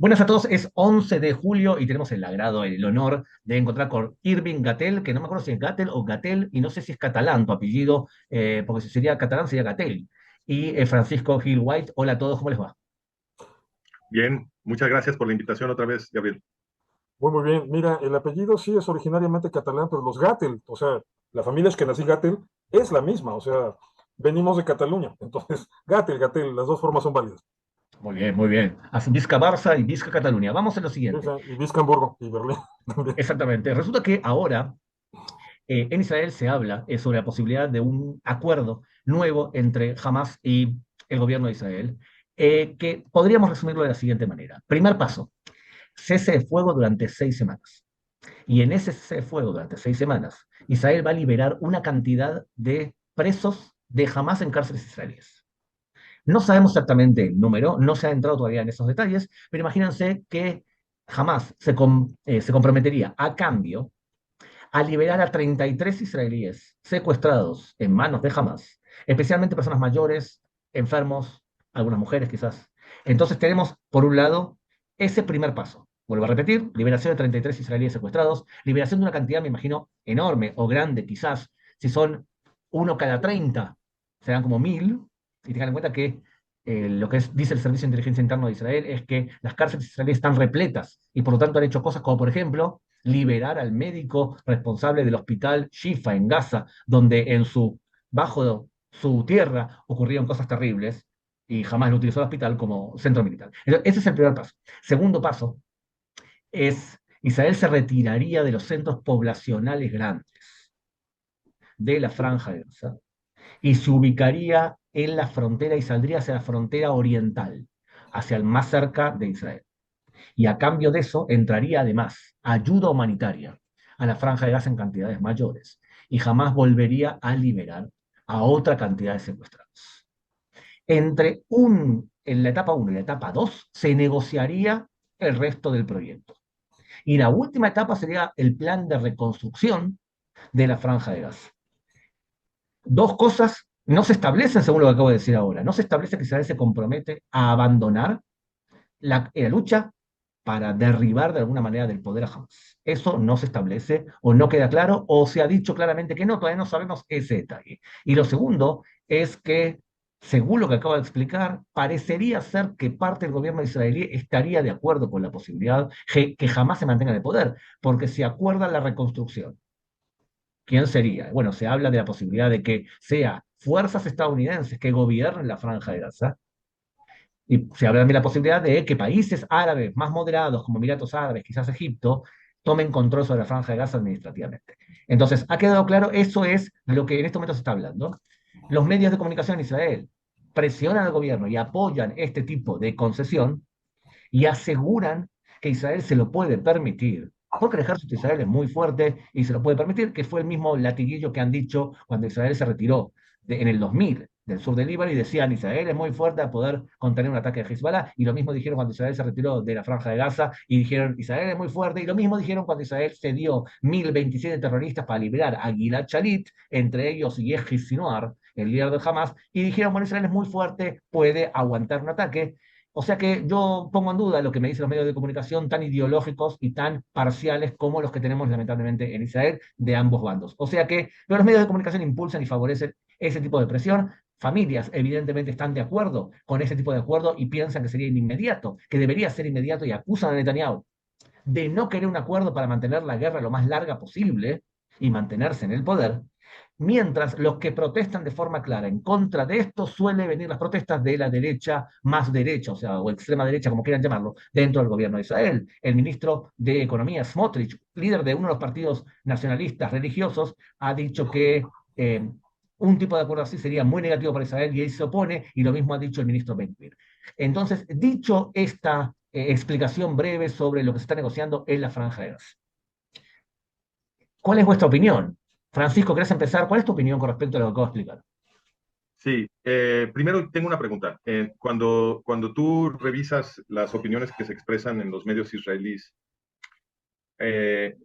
Buenas a todos, es 11 de julio y tenemos el agrado, el honor de encontrar con Irving Gatel, que no me acuerdo si es Gatel o Gatel, y no sé si es catalán tu apellido, porque si sería catalán sería Gatel. Y Francisco Gil White, hola a todos, ¿cómo les va? Bien, muchas gracias por la invitación otra vez, Gabriel. Muy bien. Mira, el apellido sí es originariamente catalán, pero los Gatel, o sea, la familia es que nací Gatel, es la misma, o sea, venimos de Cataluña. Entonces, Gatel, Gatel, las dos formas son válidas. Muy bien, muy bien. Así, Vizca Barça y Vizca Cataluña. Vamos a lo Sí, siguiente. sí, y Vizca-Hamburgo y Berlín también. Exactamente. Resulta que ahora en Israel se habla sobre la posibilidad de un acuerdo nuevo entre Hamas y el gobierno de Israel, que podríamos resumirlo de la siguiente manera. Primer paso, cese de fuego durante 6 semanas. Y en ese cese de fuego durante 6 semanas, Israel va a liberar una cantidad de presos de Hamas en cárceles israelíes. No sabemos exactamente el número, no se ha entrado todavía en esos detalles, pero imagínense que Hamas se comprometería a cambio a liberar a 33 israelíes secuestrados en manos de Hamas, especialmente personas mayores, enfermos, algunas mujeres quizás. Entonces tenemos, por un lado, ese primer paso. Vuelvo a repetir, liberación de 33 israelíes secuestrados, liberación de una cantidad, me imagino, enorme o grande, quizás, si son uno cada 30, serán como 1000, y tengan en cuenta que lo que dice el Servicio de Inteligencia Interno de Israel es que las cárceles israelíes están repletas y por lo tanto han hecho cosas como, por ejemplo, liberar al médico responsable del hospital Shifa en Gaza, donde bajo su tierra ocurrieron cosas terribles y jamás lo utilizó el hospital como centro militar. Entonces, ese es el primer paso. Segundo paso es Israel se retiraría de los centros poblacionales grandes de la Franja de Gaza y se ubicaría en la frontera y saldría hacia la frontera oriental, hacia el más cerca de Israel. Y a cambio de eso entraría además ayuda humanitaria a la Franja de Gaza en cantidades mayores y jamás volvería a liberar a otra cantidad de secuestrados. En la etapa 1 y la etapa 2 se negociaría el resto del proyecto. Y la última etapa sería el plan de reconstrucción de la Franja de Gaza. Dos cosas no se establecen según lo que acabo de decir ahora. No se establece que Israel se compromete a abandonar la lucha para derribar de alguna manera del poder a Hamas. Eso no se establece o no queda claro o se ha dicho claramente que no, todavía no sabemos ese detalle. Y lo segundo es que, según lo que acabo de explicar, parecería ser que parte del gobierno israelí estaría de acuerdo con la posibilidad que jamás se mantenga en el poder, porque se acuerda la reconstrucción. ¿Quién sería? Bueno, se habla de la posibilidad de que sea fuerzas estadounidenses que gobiernen la franja de Gaza, y se habla también de la posibilidad de que países árabes más moderados, como Emiratos Árabes, quizás Egipto, tomen control sobre la Franja de Gaza administrativamente. Entonces, ha quedado claro, eso es lo que en este momento se está hablando. Los medios de comunicación en Israel presionan al gobierno y apoyan este tipo de concesión y aseguran que Israel se lo puede permitir, porque el ejército de Israel es muy fuerte y se lo puede permitir, que fue el mismo latiguillo que han dicho cuando Israel se retiró en el 2000 del sur del Líbano y decían Israel es muy fuerte a poder contener un ataque de Hezbollah, y lo mismo dijeron cuando Israel se retiró de la Franja de Gaza y dijeron Israel es muy fuerte, y lo mismo dijeron cuando Israel cedió 1027 terroristas para liberar a Gilad Shalit, entre ellos Yehia Sinwar, el líder de Hamas, y dijeron, bueno, Israel es muy fuerte, puede aguantar un ataque. O sea que yo pongo en duda lo que me dicen los medios de comunicación tan ideológicos y tan parciales como los que tenemos lamentablemente en Israel de ambos bandos. O sea que pero los medios de comunicación impulsan y favorecen ese tipo de presión. Familias evidentemente están de acuerdo con ese tipo de acuerdo y piensan que sería inmediato, que debería ser inmediato y acusan a Netanyahu de no querer un acuerdo para mantener la guerra lo más larga posible y mantenerse en el poder, mientras los que protestan de forma clara en contra de esto suelen venir las protestas de la derecha más derecha, o sea, o extrema derecha, como quieran llamarlo, dentro del gobierno de Israel. El ministro de Economía, Smotrich, líder de uno de los partidos nacionalistas religiosos, ha dicho que un tipo de acuerdo así sería muy negativo para Israel y él se opone, y lo mismo ha dicho el ministro Ben-Gvir. Entonces, dicho esta explicación breve sobre lo que se está negociando en la Franja de Gaza, ¿cuál es vuestra opinión? Francisco, ¿querés empezar? ¿Cuál es tu opinión con respecto a lo que acabo de explicar? Sí, primero tengo una pregunta. Cuando tú revisas las opiniones que se expresan en los medios israelíes, eh,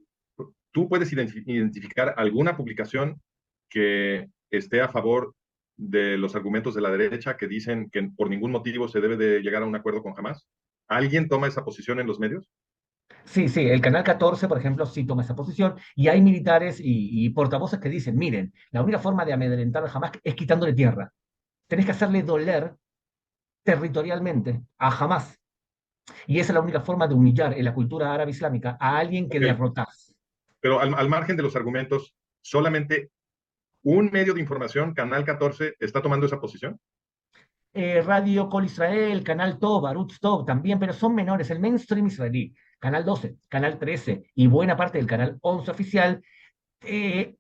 ¿tú puedes identificar alguna publicación que esté a favor de los argumentos de la derecha que dicen que por ningún motivo se debe de llegar a un acuerdo con Hamas? ¿Alguien toma esa posición en los medios? Sí, sí, el Canal 14, por ejemplo, sí toma esa posición y hay militares y portavoces que dicen, miren, la única forma de amedrentar a Hamas es quitándole tierra. Tenés que hacerle doler territorialmente a Hamas. Y esa es la única forma de humillar en la cultura árabe islámica a alguien que Ok, derrotás. pero al margen de los argumentos, solamente un medio de información, Canal 14, está tomando esa posición. Radio Col Israel, Canal Tov, Arutz Tov también, pero son menores. El mainstream israelí, Canal 12, Canal 13 y buena parte del Canal 11 oficial, eh,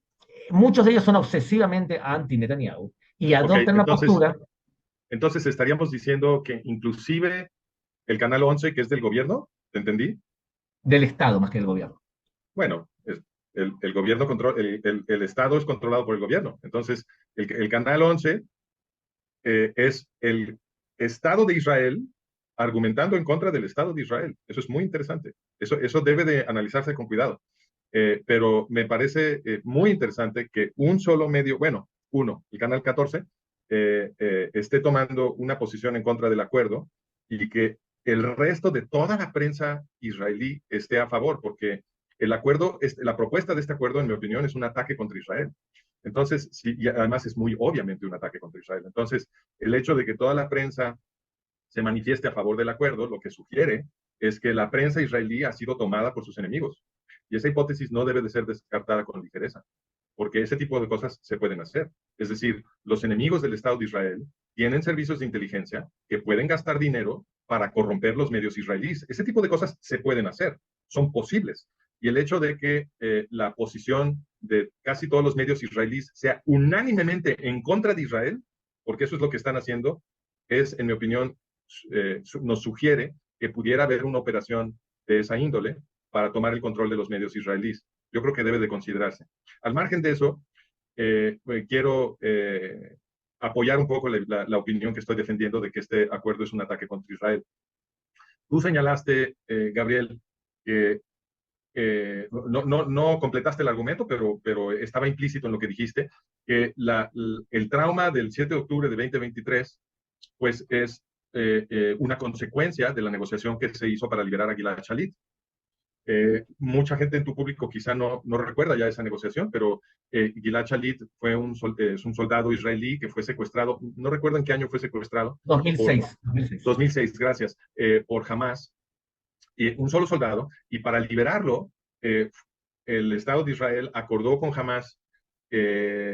muchos de ellos son obsesivamente anti-Netanyahu y Ok, adoptan una postura entonces estaríamos diciendo que inclusive el Canal 11, que es del gobierno, ¿te entendí? del Estado más que del gobierno. Bueno, el gobierno el Estado es controlado por el gobierno. Entonces, el Canal 11 es el Estado de Israel argumentando en contra del Estado de Israel. Eso es muy interesante. Eso debe de analizarse con cuidado. Pero me parece muy interesante que un solo medio, bueno, uno, el Canal 14, esté tomando una posición en contra del acuerdo y que el resto de toda la prensa israelí esté a favor, porque el acuerdo, la propuesta de este acuerdo, en mi opinión, es un ataque contra Israel. Entonces, sí, y además es muy obviamente un ataque contra Israel. Entonces, el hecho de que toda la prensa se manifieste a favor del acuerdo, lo que sugiere es que la prensa israelí ha sido tomada por sus enemigos. Y esa hipótesis no debe de ser descartada con ligereza, porque ese tipo de cosas se pueden hacer. Es decir, los enemigos del Estado de Israel tienen servicios de inteligencia que pueden gastar dinero para corromper los medios israelíes. Ese tipo de cosas se pueden hacer, son posibles. Y el hecho de que la posición de casi todos los medios israelíes sea unánimemente en contra de Israel, porque eso es lo que están haciendo, es, en mi opinión, nos sugiere que pudiera haber una operación de esa índole para tomar el control de los medios israelíes. Yo creo que debe de considerarse. Al margen de eso, quiero apoyar un poco la opinión que estoy defendiendo de que este acuerdo es un ataque contra Israel. Tú señalaste, Gabriel, que no completaste el argumento, pero estaba implícito en lo que dijiste, que el trauma del 7 de octubre de 2023, pues es una consecuencia de la negociación que se hizo para liberar a Gilad Shalit. Mucha gente en tu público quizá no recuerda ya esa negociación, pero Gilad Shalit fue es un soldado israelí que fue secuestrado, no recuerdo en qué año fue secuestrado, por 2006, 2006. 2006, gracias, por Hamas, y un solo soldado, y para liberarlo, el Estado de Israel acordó con Hamas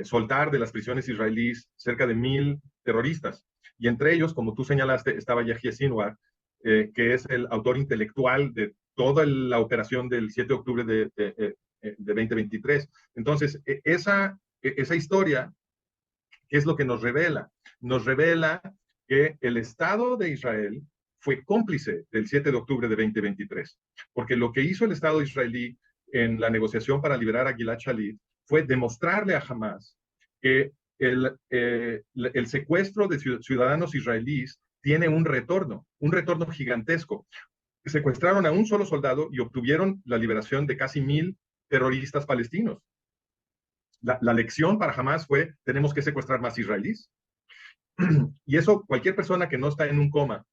soltar de las prisiones israelíes cerca de 1,000 terroristas. Y entre ellos, como tú señalaste, estaba Yahya Sinwar, que es el autor intelectual de toda la operación del 7 de octubre de 2023. Entonces, esa historia, ¿qué es lo que nos revela? Nos revela que el Estado de Israel fue cómplice del 7 de octubre de 2023, porque lo que hizo el Estado israelí en la negociación para liberar a Gilad Shalit fue demostrarle a Hamas que el secuestro de ciudadanos israelíes tiene un retorno gigantesco. Secuestraron a un solo soldado y obtuvieron la liberación de casi 1,000 terroristas palestinos. La lección para Hamas fue, tenemos que secuestrar más israelíes. Y eso cualquier persona que no está en un coma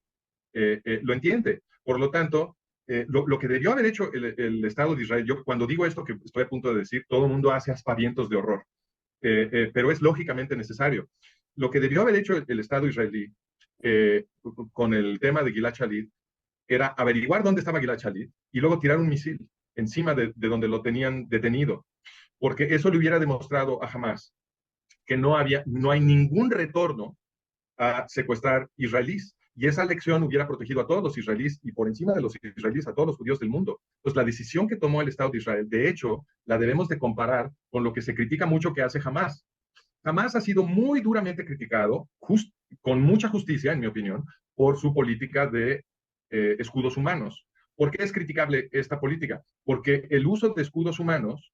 lo entiende. Por lo tanto, lo que debió haber hecho Estado de Israel, yo cuando digo esto que estoy a punto de decir, todo el mundo hace aspavientos de horror, pero es lógicamente necesario. Lo que debió haber hecho el Estado israelí con el tema de Gilad Shalit era averiguar dónde estaba Gilad Shalit y luego tirar un misil encima de donde lo tenían detenido, porque eso le hubiera demostrado a Hamas que no hay ningún retorno a secuestrar israelíes. Y esa lección hubiera protegido a todos los israelíes y por encima de los israelíes a todos los judíos del mundo. Pues la decisión que tomó el Estado de Israel, de hecho, la debemos de comparar con lo que se critica mucho que hace Hamas. Hamas ha sido muy duramente criticado, con mucha justicia, en mi opinión, por su política de escudos humanos. ¿Por qué es criticable esta política? Porque el uso de escudos humanos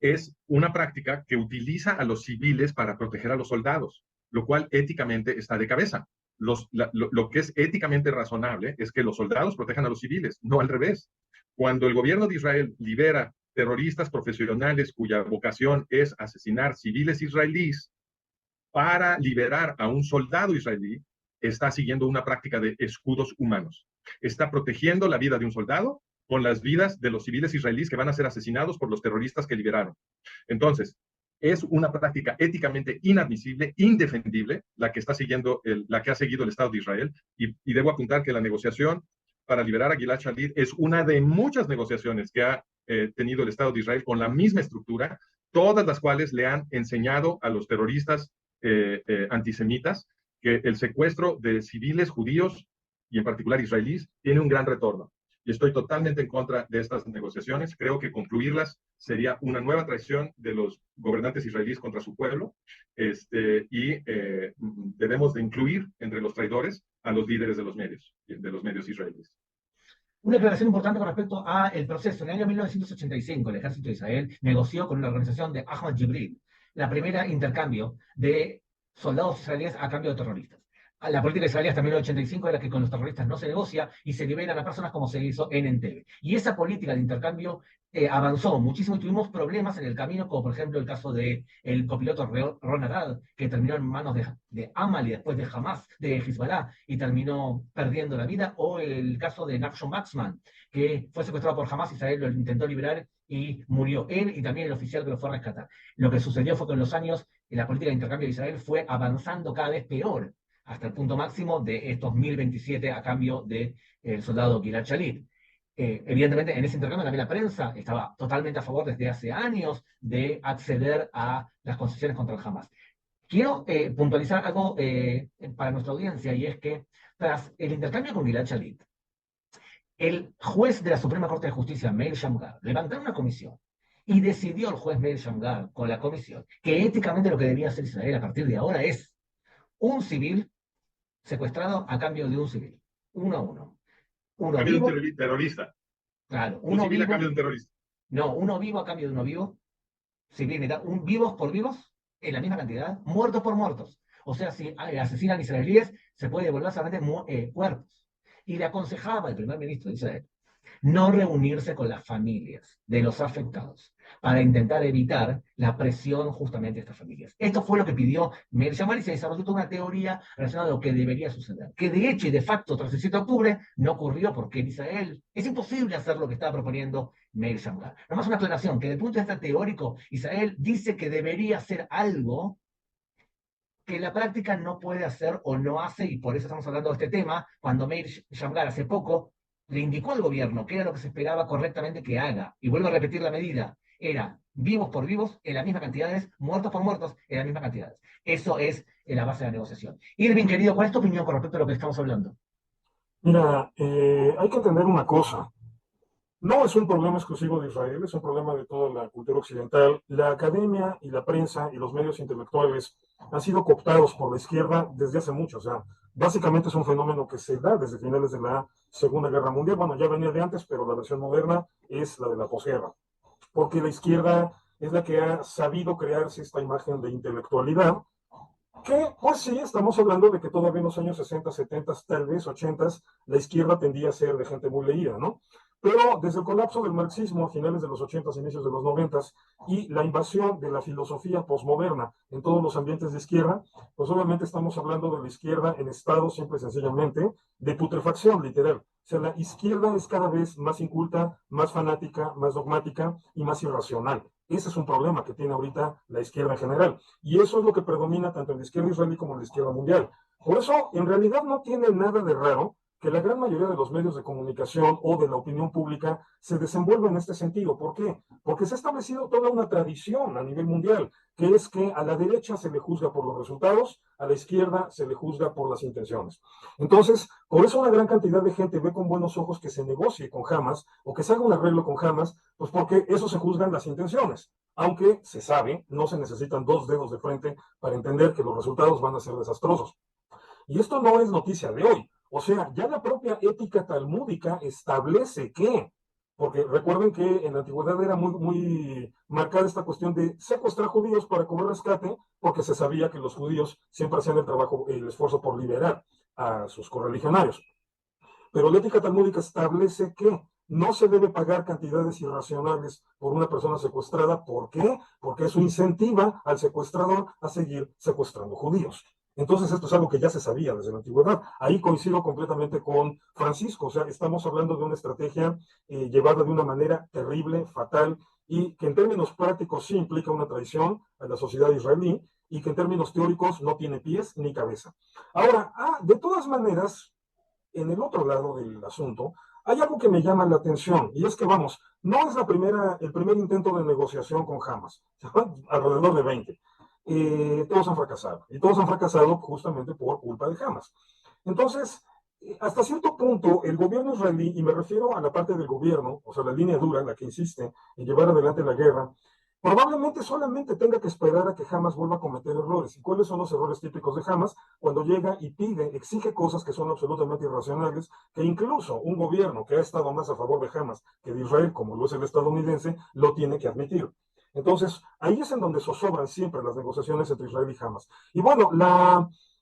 es una práctica que utiliza a los civiles para proteger a los soldados, lo cual éticamente está de cabeza. Lo que es éticamente razonable es que los soldados protejan a los civiles, no al revés. Cuando el gobierno de Israel libera terroristas profesionales cuya vocación es asesinar civiles israelíes para liberar a un soldado israelí, está siguiendo una práctica de escudos humanos. Está protegiendo la vida de un soldado con las vidas de los civiles israelíes que van a ser asesinados por los terroristas que liberaron. Entonces, es una práctica éticamente inadmisible, indefendible, la que está siguiendo la que ha seguido el Estado de Israel, y debo apuntar que la negociación para liberar a Gilad Shalit es una de muchas negociaciones que ha tenido el Estado de Israel con la misma estructura, todas las cuales le han enseñado a los terroristas antisemitas que el secuestro de civiles judíos y en particular israelíes tiene un gran retorno. Y estoy totalmente en contra de estas negociaciones. Creo que concluirlas sería una nueva traición de los gobernantes israelíes contra su pueblo, debemos de incluir entre los traidores a los líderes de los medios israelíes. Una declaración importante con respecto al proceso. En el año 1985, el ejército de Israel negoció con la organización de Ahmad Jibril la primera intercambio de soldados israelíes a cambio de terroristas. La política israelí hasta 1985 era que con los terroristas no se negocia y se liberan a personas como se hizo en Entebbe. Y esa política de intercambio avanzó muchísimo y tuvimos problemas en el camino, como por ejemplo el caso del copiloto Ron Arad, que terminó en manos de Amal y después de Hamas, de Hezbollah, y terminó perdiendo la vida, o el caso de Nachshon Waxman, que fue secuestrado por Hamas, Israel lo intentó liberar y murió él y también el oficial que lo fue a rescatar. Lo que sucedió fue que en los años la política de intercambio de Israel fue avanzando cada vez peor, hasta el punto máximo de estos 1027 a cambio del soldado Gilad Shalit. Evidentemente, en ese intercambio también la prensa estaba totalmente a favor desde hace años de acceder a las concesiones contra el Hamas. Quiero puntualizar algo para nuestra audiencia, y es que tras el intercambio con Gilad Shalit, el juez de la Suprema Corte de Justicia, Meir Shamgar, levantó una comisión y decidió el juez Meir Shamgar con la comisión que éticamente lo que debía hacer Israel a partir de ahora es un civil secuestrado a cambio de un civil, uno a uno. Uno vivo, de un terrorista. Claro, uno civil vivo, a cambio de un terrorista. No, uno vivo a cambio de uno vivo. Civil, vivos por vivos, en la misma cantidad, muertos por muertos. O sea, si asesinan israelíes, se puede devolver solamente cuerpos. Y le aconsejaba el primer ministro de Israel no reunirse con las familias de los afectados para intentar evitar la presión justamente de estas familias. Esto fue lo que pidió Meir Shamgar y se desarrolló toda una teoría relacionada a lo que debería suceder, que de hecho y de facto tras el 7 de octubre no ocurrió porque en Israel es imposible hacer lo que estaba proponiendo Meir Shamgar. Nomás una aclaración, que desde el punto de vista teórico, Israel dice que debería hacer algo que la práctica no puede hacer o no hace, y por eso estamos hablando de este tema, cuando Meir Shamgar hace poco le indicó al gobierno que era lo que se esperaba correctamente que haga, y vuelvo a repetir la medida, era vivos por vivos en las mismas cantidades, muertos por muertos en las mismas cantidades. Eso es la base de la negociación. Irving, querido, ¿cuál es tu opinión con respecto a lo que estamos hablando? Mira, hay que entender una cosa. No es un problema exclusivo de Israel, es un problema de toda la cultura occidental. La academia y la prensa y los medios intelectuales han sido cooptados por la izquierda desde hace mucho. O sea, básicamente es un fenómeno que se da desde finales de la Segunda Guerra Mundial. Bueno, ya venía de antes, pero la versión moderna es la de la posguerra. Porque la izquierda es la que ha sabido crearse esta imagen de intelectualidad, que, pues sí, estamos hablando de que todavía en los años 60, 70, tal vez 80, la izquierda tendía a ser de gente muy leída, ¿no? Pero desde el colapso del marxismo a finales de los 80, inicios de los 90 y la invasión de la filosofía posmoderna en todos los ambientes de izquierda, pues obviamente estamos hablando de la izquierda en estado simple y sencillamente de putrefacción literal. O sea, la izquierda es cada vez más inculta, más fanática, más dogmática y más irracional. Ese es un problema que tiene ahorita la izquierda en general. Y eso es lo que predomina tanto en la izquierda israelí como en la izquierda mundial. Por eso, en realidad no tiene nada de raro que la gran mayoría de los medios de comunicación o de la opinión pública se desenvuelva en este sentido. ¿Por qué? Porque se ha establecido toda una tradición a nivel mundial, que es que a la derecha se le juzga por los resultados, a la izquierda se le juzga por las intenciones. Entonces, por eso una gran cantidad de gente ve con buenos ojos que se negocie con Hamas o que se haga un arreglo con Hamas, pues porque eso se juzgan las intenciones. Aunque se sabe, no se necesitan dos dedos de frente para entender que los resultados van a ser desastrosos. Y esto no es noticia de hoy. O sea, ya la propia ética talmúdica establece que, porque recuerden que en la antigüedad era muy marcada esta cuestión de secuestrar judíos para cobrar rescate, porque se sabía que los judíos siempre hacían el trabajo, el esfuerzo por liberar a sus correligionarios. Pero la ética talmúdica establece que no se debe pagar cantidades irracionales por una persona secuestrada. ¿Por qué? Porque eso incentiva al secuestrador a seguir secuestrando judíos. Entonces esto es algo que ya se sabía desde la antigüedad. Ahí coincido completamente con Francisco, o sea, estamos hablando de una estrategia llevada de una manera terrible, fatal, y que en términos prácticos sí implica una traición a la sociedad israelí, y que en términos teóricos no tiene pies ni cabeza. Ahora, de todas maneras, en el otro lado del asunto, hay algo que me llama la atención, y es que, vamos, no es el primer intento de negociación con Hamas, alrededor de 20. Todos han fracasado, y todos han fracasado justamente por culpa de Hamas. Entonces, hasta cierto punto, el gobierno israelí, y me refiero a la parte del gobierno, o sea, la línea dura, la que insiste en llevar adelante la guerra, probablemente solamente tenga que esperar a que Hamas vuelva a cometer errores. ¿Y cuáles son los errores típicos de Hamas? Cuando llega y pide, exige cosas que son absolutamente irracionales, que incluso un gobierno que ha estado más a favor de Hamas que de Israel, como lo es el estadounidense, lo tiene que admitir. Entonces, ahí es en donde zozobran siempre las negociaciones entre Israel y Hamas. Y bueno,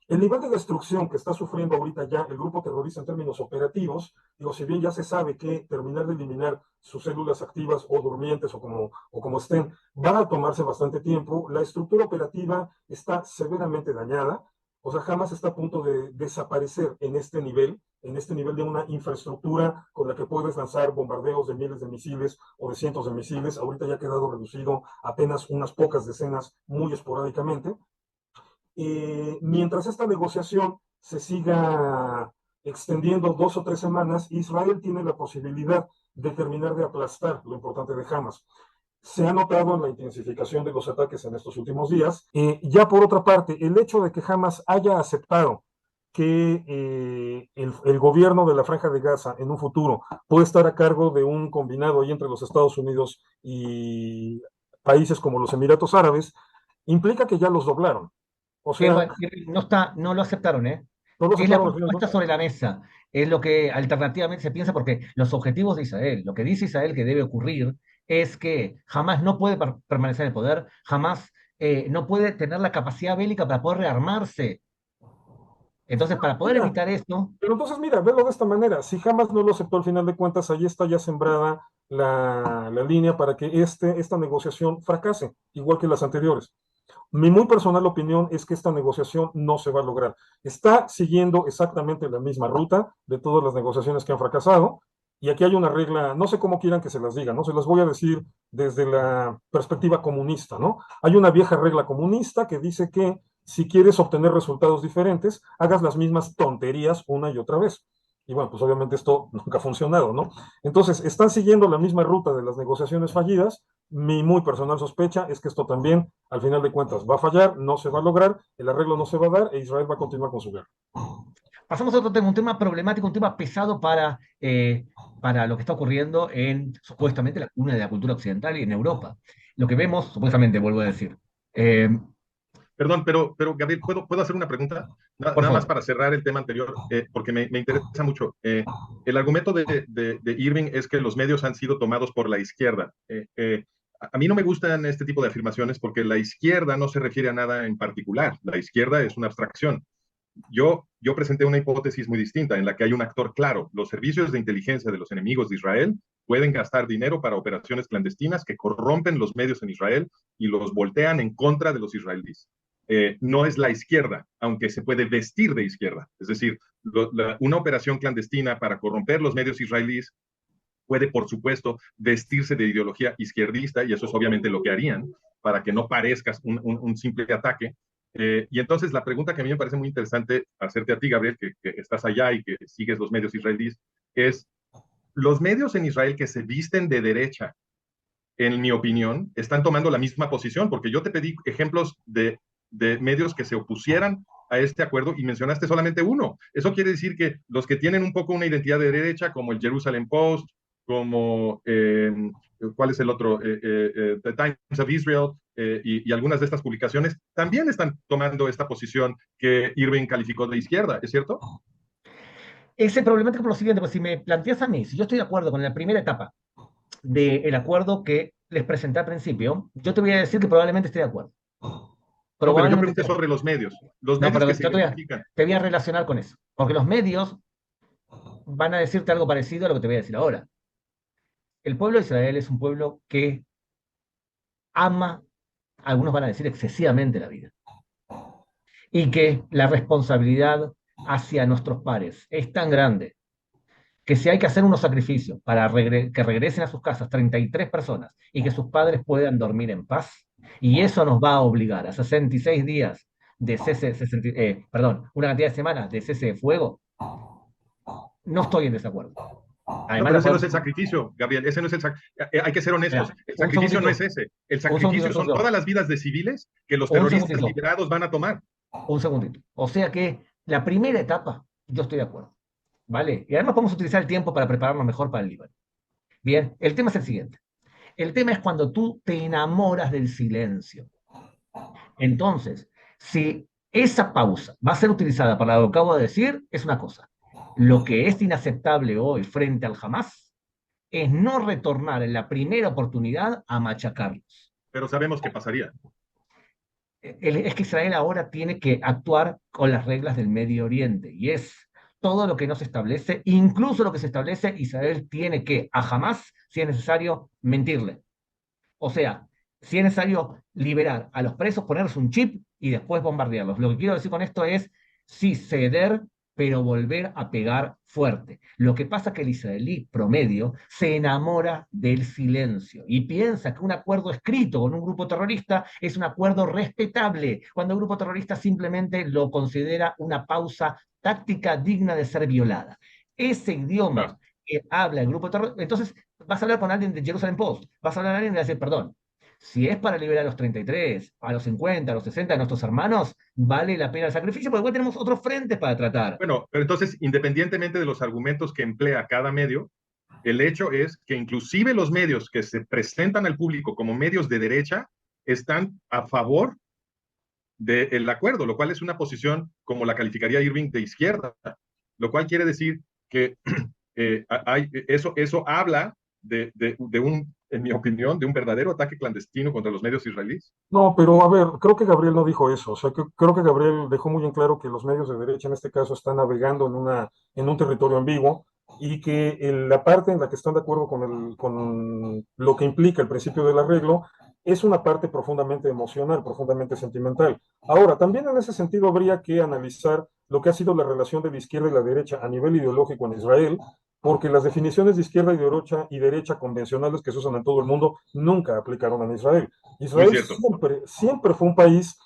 el nivel de destrucción que está sufriendo ahorita ya el grupo terrorista en términos operativos, digo, si bien ya se sabe que terminar de eliminar sus células activas o durmientes o como estén, va a tomarse bastante tiempo, la estructura operativa está severamente dañada, o sea, jamás está a punto de desaparecer en este nivel de una infraestructura con la que puedes lanzar bombardeos de miles de misiles o de cientos de misiles. Ahorita ya ha quedado reducido apenas unas pocas decenas muy esporádicamente. Mientras esta negociación se siga extendiendo 2 o 3 semanas, Israel tiene la posibilidad de terminar de aplastar lo importante de Hamas. Se ha notado en la intensificación de los ataques en estos últimos días. Ya por otra parte, el hecho de que Hamas haya aceptado que el gobierno de la Franja de Gaza en un futuro puede estar a cargo de un combinado ahí entre los Estados Unidos y países como los Emiratos Árabes, implica que ya los doblaron. O sea, Bueno, no está, no lo aceptaron, ¿eh? no lo Es la aceptaron al final de propuesta cuentas. sobre la mesa, es lo que alternativamente se piensa, porque los objetivos de Israel, lo que dice Israel que debe ocurrir, es que jamás no puede permanecer en el poder, jamás no puede tener la capacidad bélica para poder rearmarse. Entonces, para poder Mira, evitar esto, pero entonces, mira, velo de esta manera. Si Hamas no lo aceptó al final de cuentas, ahí está ya sembrada la línea para que esta negociación fracase, igual que las anteriores. Mi muy personal opinión es que esta negociación no se va a lograr. Está siguiendo exactamente la misma ruta de todas las negociaciones que han fracasado. Y aquí hay una regla, no sé cómo quieran que se las diga, ¿no? Se las voy a decir desde la perspectiva comunista, ¿no? Hay una vieja regla comunista que dice que si quieres obtener resultados diferentes, hagas las mismas tonterías una y otra vez. Y bueno, pues obviamente esto nunca ha funcionado, ¿no? Entonces, están siguiendo la misma ruta de las negociaciones fallidas. Mi muy personal sospecha es que esto también, al final de cuentas, va a fallar, no se va a lograr, el arreglo no se va a dar e Israel va a continuar con su guerra. pasamos a otro tema, un tema problemático, un tema pesado para lo que está ocurriendo en supuestamente la cuna de la cultura occidental y en Europa. Lo que vemos, supuestamente, vuelvo a decir. Eh, Perdón, pero Gabriel, ¿puedo hacer una pregunta? por Nada más favor. para cerrar el tema anterior, porque me interesa mucho. El argumento de Irving es que los medios han sido tomados por la izquierda. A mí no me gustan este tipo de afirmaciones porque la izquierda no se refiere a nada en particular. La izquierda es una abstracción. Yo presenté una hipótesis muy distinta en la que hay un actor claro. Los servicios de inteligencia de los enemigos de Israel pueden gastar dinero para operaciones clandestinas que corrompen los medios en Israel y los voltean en contra de los israelíes. No es la izquierda, aunque se puede vestir de izquierda. Es decir, una operación clandestina para corromper los medios israelíes puede, por supuesto, vestirse de ideología izquierdista, y eso es obviamente lo que harían, para que no parezcas un simple ataque. Y entonces la pregunta que a mí me parece muy interesante hacerte a ti, Gabriel, que estás allá y que sigues los medios israelíes, es los medios en Israel que se visten de derecha, en mi opinión, están tomando la misma posición, porque yo te pedí ejemplos de medios que se opusieran a este acuerdo y mencionaste solamente uno. Eso quiere decir que los que tienen un poco una identidad de derecha, como el Jerusalem Post, como, ¿cuál es el otro? The Times of Israel, y algunas de estas publicaciones, también están tomando esta posición que Irving calificó de izquierda, ¿es cierto? Es problemático por lo siguiente, pues si me planteas a mí, si yo estoy de acuerdo con la primera etapa del acuerdo que les presenté al principio, yo te voy a decir que probablemente esté de acuerdo. No, pero yo Probablemente pregunté esté de sobre acuerdo. los No, medios pero que se yo identifican. te voy a relacionar con eso, porque los medios van a decirte algo parecido a lo que te voy a decir ahora. El pueblo de Israel es un pueblo que ama, algunos van a decir excesivamente la vida. y que la responsabilidad hacia nuestros pares es tan grande que si hay que hacer unos sacrificios para que regresen a sus casas 33 personas y que sus padres puedan dormir en paz, y eso nos va a obligar a 66 días de cese, perdón, una cantidad de semanas de cese de fuego, no estoy en desacuerdo. No, Además, pero la ese no es podemos... el sacrificio, Gabriel, ese no es el hay que ser honestos. Espera, El un sacrificio no es segundito, ese. El un segundito, sacrificio son socio, todas las vidas de civiles que los un terroristas segundito, liberados van a tomar. un segundito. O sea que la primera etapa, yo estoy de acuerdo, ¿vale? Y además podemos utilizar el tiempo para prepararnos mejor para el Líbano. Bien, el tema es el siguiente. El tema es cuando tú te enamoras del silencio. Entonces, si esa pausa va a ser utilizada para lo que acabo de decir, es una cosa. Lo que es inaceptable hoy frente al Hamas es no retornar en la primera oportunidad a machacarlos. Pero sabemos qué pasaría. Es que Israel ahora tiene que actuar con las reglas del Medio Oriente y es todo lo que no se establece, incluso lo que se establece, Israel tiene que a Hamas, si es necesario, mentirle. O sea, si es necesario liberar a los presos, ponerles un chip y después bombardearlos. Lo que quiero decir con esto es, sí, ceder, pero volver a pegar fuerte. Lo que pasa es que el israelí promedio se enamora del silencio y piensa que un acuerdo escrito con un grupo terrorista es un acuerdo respetable, cuando el grupo terrorista simplemente lo considera una pausa táctica digna de ser violada. Ese Claro. idioma que habla el grupo terrorista, entonces vas a hablar con alguien de Jerusalem Post, vas a hablar con alguien y le vas a decir, perdón, si es para liberar a los 33, a los 50, a los 60 de nuestros hermanos, vale la pena el sacrificio, porque igual tenemos otros frentes para tratar. Bueno, pero entonces, independientemente de los argumentos que emplea cada medio, el hecho es que inclusive los medios que se presentan al público como medios de derecha están a favor del acuerdo, lo cual es una posición, como la calificaría Irving, de izquierda, lo cual quiere decir que eso habla de un, en mi opinión, de un verdadero ataque clandestino contra los medios israelíes. No, pero a ver, creo que Gabriel no dijo eso. O sea, creo que Gabriel dejó muy en claro que los medios de derecha en este caso están navegando en un territorio ambiguo y que la parte en la que están de acuerdo con lo que implica el principio del arreglo es una parte profundamente emocional, profundamente sentimental. Ahora, también en ese sentido habría que analizar lo que ha sido la relación de la izquierda y la derecha a nivel ideológico en Israel, porque las definiciones de izquierda y derecha convencionales que se usan en todo el mundo nunca aplicaron en Israel. Muy Israel cierto. siempre fue un país,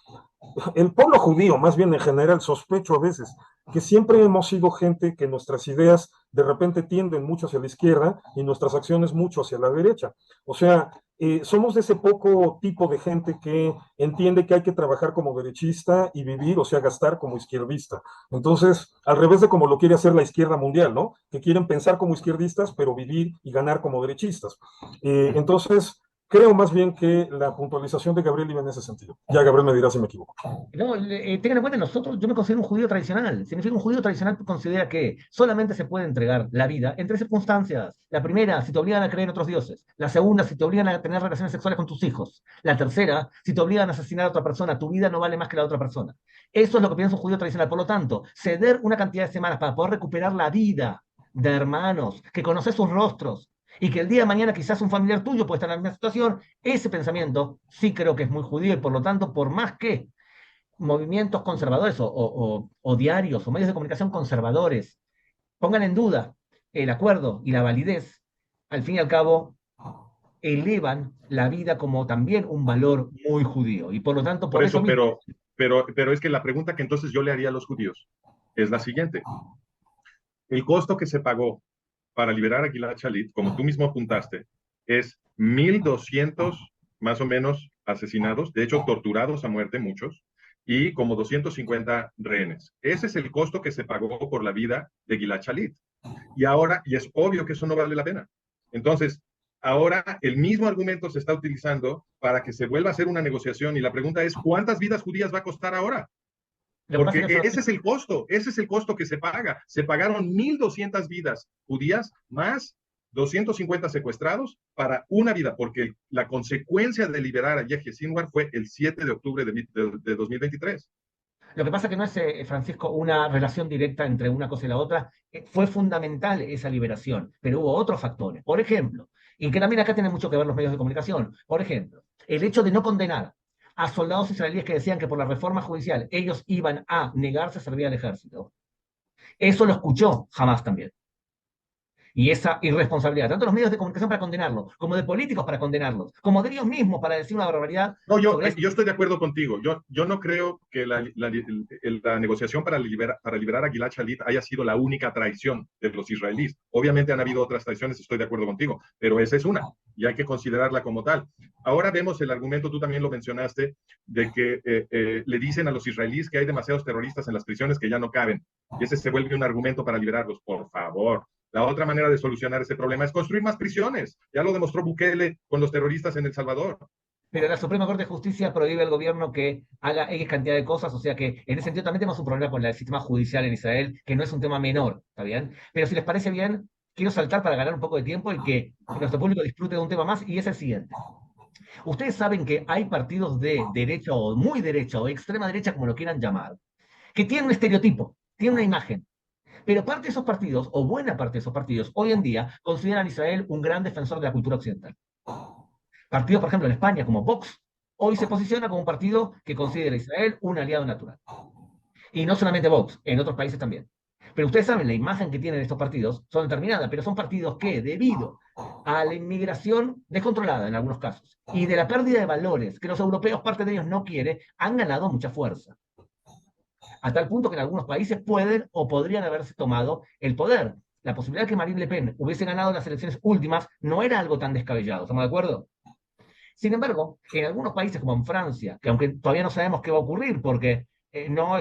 el pueblo judío, más bien en general, sospecho a veces, que siempre hemos sido gente que nuestras ideas de repente tienden mucho hacia la izquierda y nuestras acciones mucho hacia la derecha. O sea, somos de ese poco tipo de gente que entiende que hay que trabajar como derechista y vivir, o sea, gastar como izquierdista. Entonces, al revés de como lo quiere hacer la izquierda mundial, ¿no? Que quieren pensar como izquierdistas, pero vivir y ganar como derechistas. Entonces, creo más bien que la puntualización de Gabriel iba en ese sentido. Ya Gabriel me dirá si me equivoco. No, tengan en cuenta, nosotros, yo me considero un judío tradicional. Significa un judío tradicional considera que solamente se puede entregar la vida en tres circunstancias. La primera, si te obligan a creer en otros dioses. La segunda, si te obligan a tener relaciones sexuales con tus hijos. La tercera, si te obligan a asesinar a otra persona. Tu vida no vale más que la de otra persona. Eso es lo que piensa un judío tradicional. Por lo tanto, ceder una cantidad de semanas para poder recuperar la vida de hermanos, que conoces sus rostros, y que el día de mañana quizás un familiar tuyo puede estar en la misma situación, ese pensamiento sí creo que es muy judío y por lo tanto, por más que movimientos conservadores o diarios o medios de comunicación conservadores pongan en duda el acuerdo y la validez, al fin y al cabo elevan la vida como también un valor muy judío. Y por lo tanto, Por por eso eso, mismo, pero es que la pregunta que entonces yo le haría a los judíos es la siguiente. El costo que se pagó para liberar a Gilad Shalit, como tú mismo apuntaste, es 1.200 más o menos asesinados, de hecho torturados a muerte muchos, y como 250 rehenes. Ese es el costo que se pagó por la vida de Gilad Shalit. Y ahora, y es obvio que eso no vale la pena. Entonces, ahora el mismo argumento se está utilizando para que se vuelva a hacer una negociación y la pregunta es, ¿cuántas vidas judías va a costar ahora? lo que pasa Porque es que ese es el costo que se paga. Se pagaron 1.200 vidas judías más 250 secuestrados para una vida, porque la consecuencia de liberar a Yehia Sinwar fue el 7 de octubre de 2023. Lo que pasa es que no es, Francisco, una relación directa entre una cosa y la otra. Fue fundamental esa liberación, pero hubo otros factores. Por ejemplo, y que también acá tienen mucho que ver los medios de comunicación. Por ejemplo, el hecho de no condenar a soldados israelíes que decían que por la reforma judicial ellos iban a negarse a servir al ejército. Eso lo escuchó Hamas también. Y esa irresponsabilidad, tanto de los medios de comunicación para condenarlo, como de políticos para condenarlos, como de ellos mismos para decir una barbaridad No, sobre eso. yo estoy de acuerdo contigo. Yo no creo que la negociación para liberar a Gilad Shalit haya sido la única traición de los israelíes. Obviamente han habido otras traiciones, estoy de acuerdo contigo, pero esa es una y hay que considerarla como tal. Ahora vemos el argumento, tú también lo mencionaste, de que le dicen a los israelíes que hay demasiados terroristas en las prisiones que ya no caben. Y ese se vuelve un argumento para liberarlos. Por favor. La otra manera de solucionar ese problema es construir más prisiones. Ya lo demostró Bukele con los terroristas en El Salvador. Pero la Suprema Corte de Justicia prohíbe al gobierno que haga X cantidad de cosas, o sea que en ese sentido también tenemos un problema con el sistema judicial en Israel, que no es un tema menor, ¿está bien? Pero si les parece bien, quiero saltar para ganar un poco de tiempo y que nuestro público disfrute de un tema más, y es el siguiente. Ustedes saben que hay partidos de derecha o muy derecha o extrema derecha, como lo quieran llamar, que tienen un estereotipo, tienen una imagen. Pero parte de esos partidos, o buena parte de esos partidos, hoy en día consideran a Israel un gran defensor de la cultura occidental. Partidos, por ejemplo, en España, como Vox, hoy se posiciona como un partido que considera a Israel un aliado natural. Y no solamente Vox, en otros países también. Pero ustedes saben, la imagen que tienen estos partidos son determinadas, pero son partidos que, debido a la inmigración descontrolada en algunos casos, y de la pérdida de valores que los europeos, parte de ellos, no quiere, han ganado mucha fuerza. A tal punto que en algunos países pueden o podrían haberse tomado el poder. La posibilidad de que Marine Le Pen hubiese ganado las elecciones últimas no era algo tan descabellado, ¿estamos de acuerdo? Sin embargo, en algunos países como en Francia, que aunque todavía no sabemos qué va a ocurrir, porque no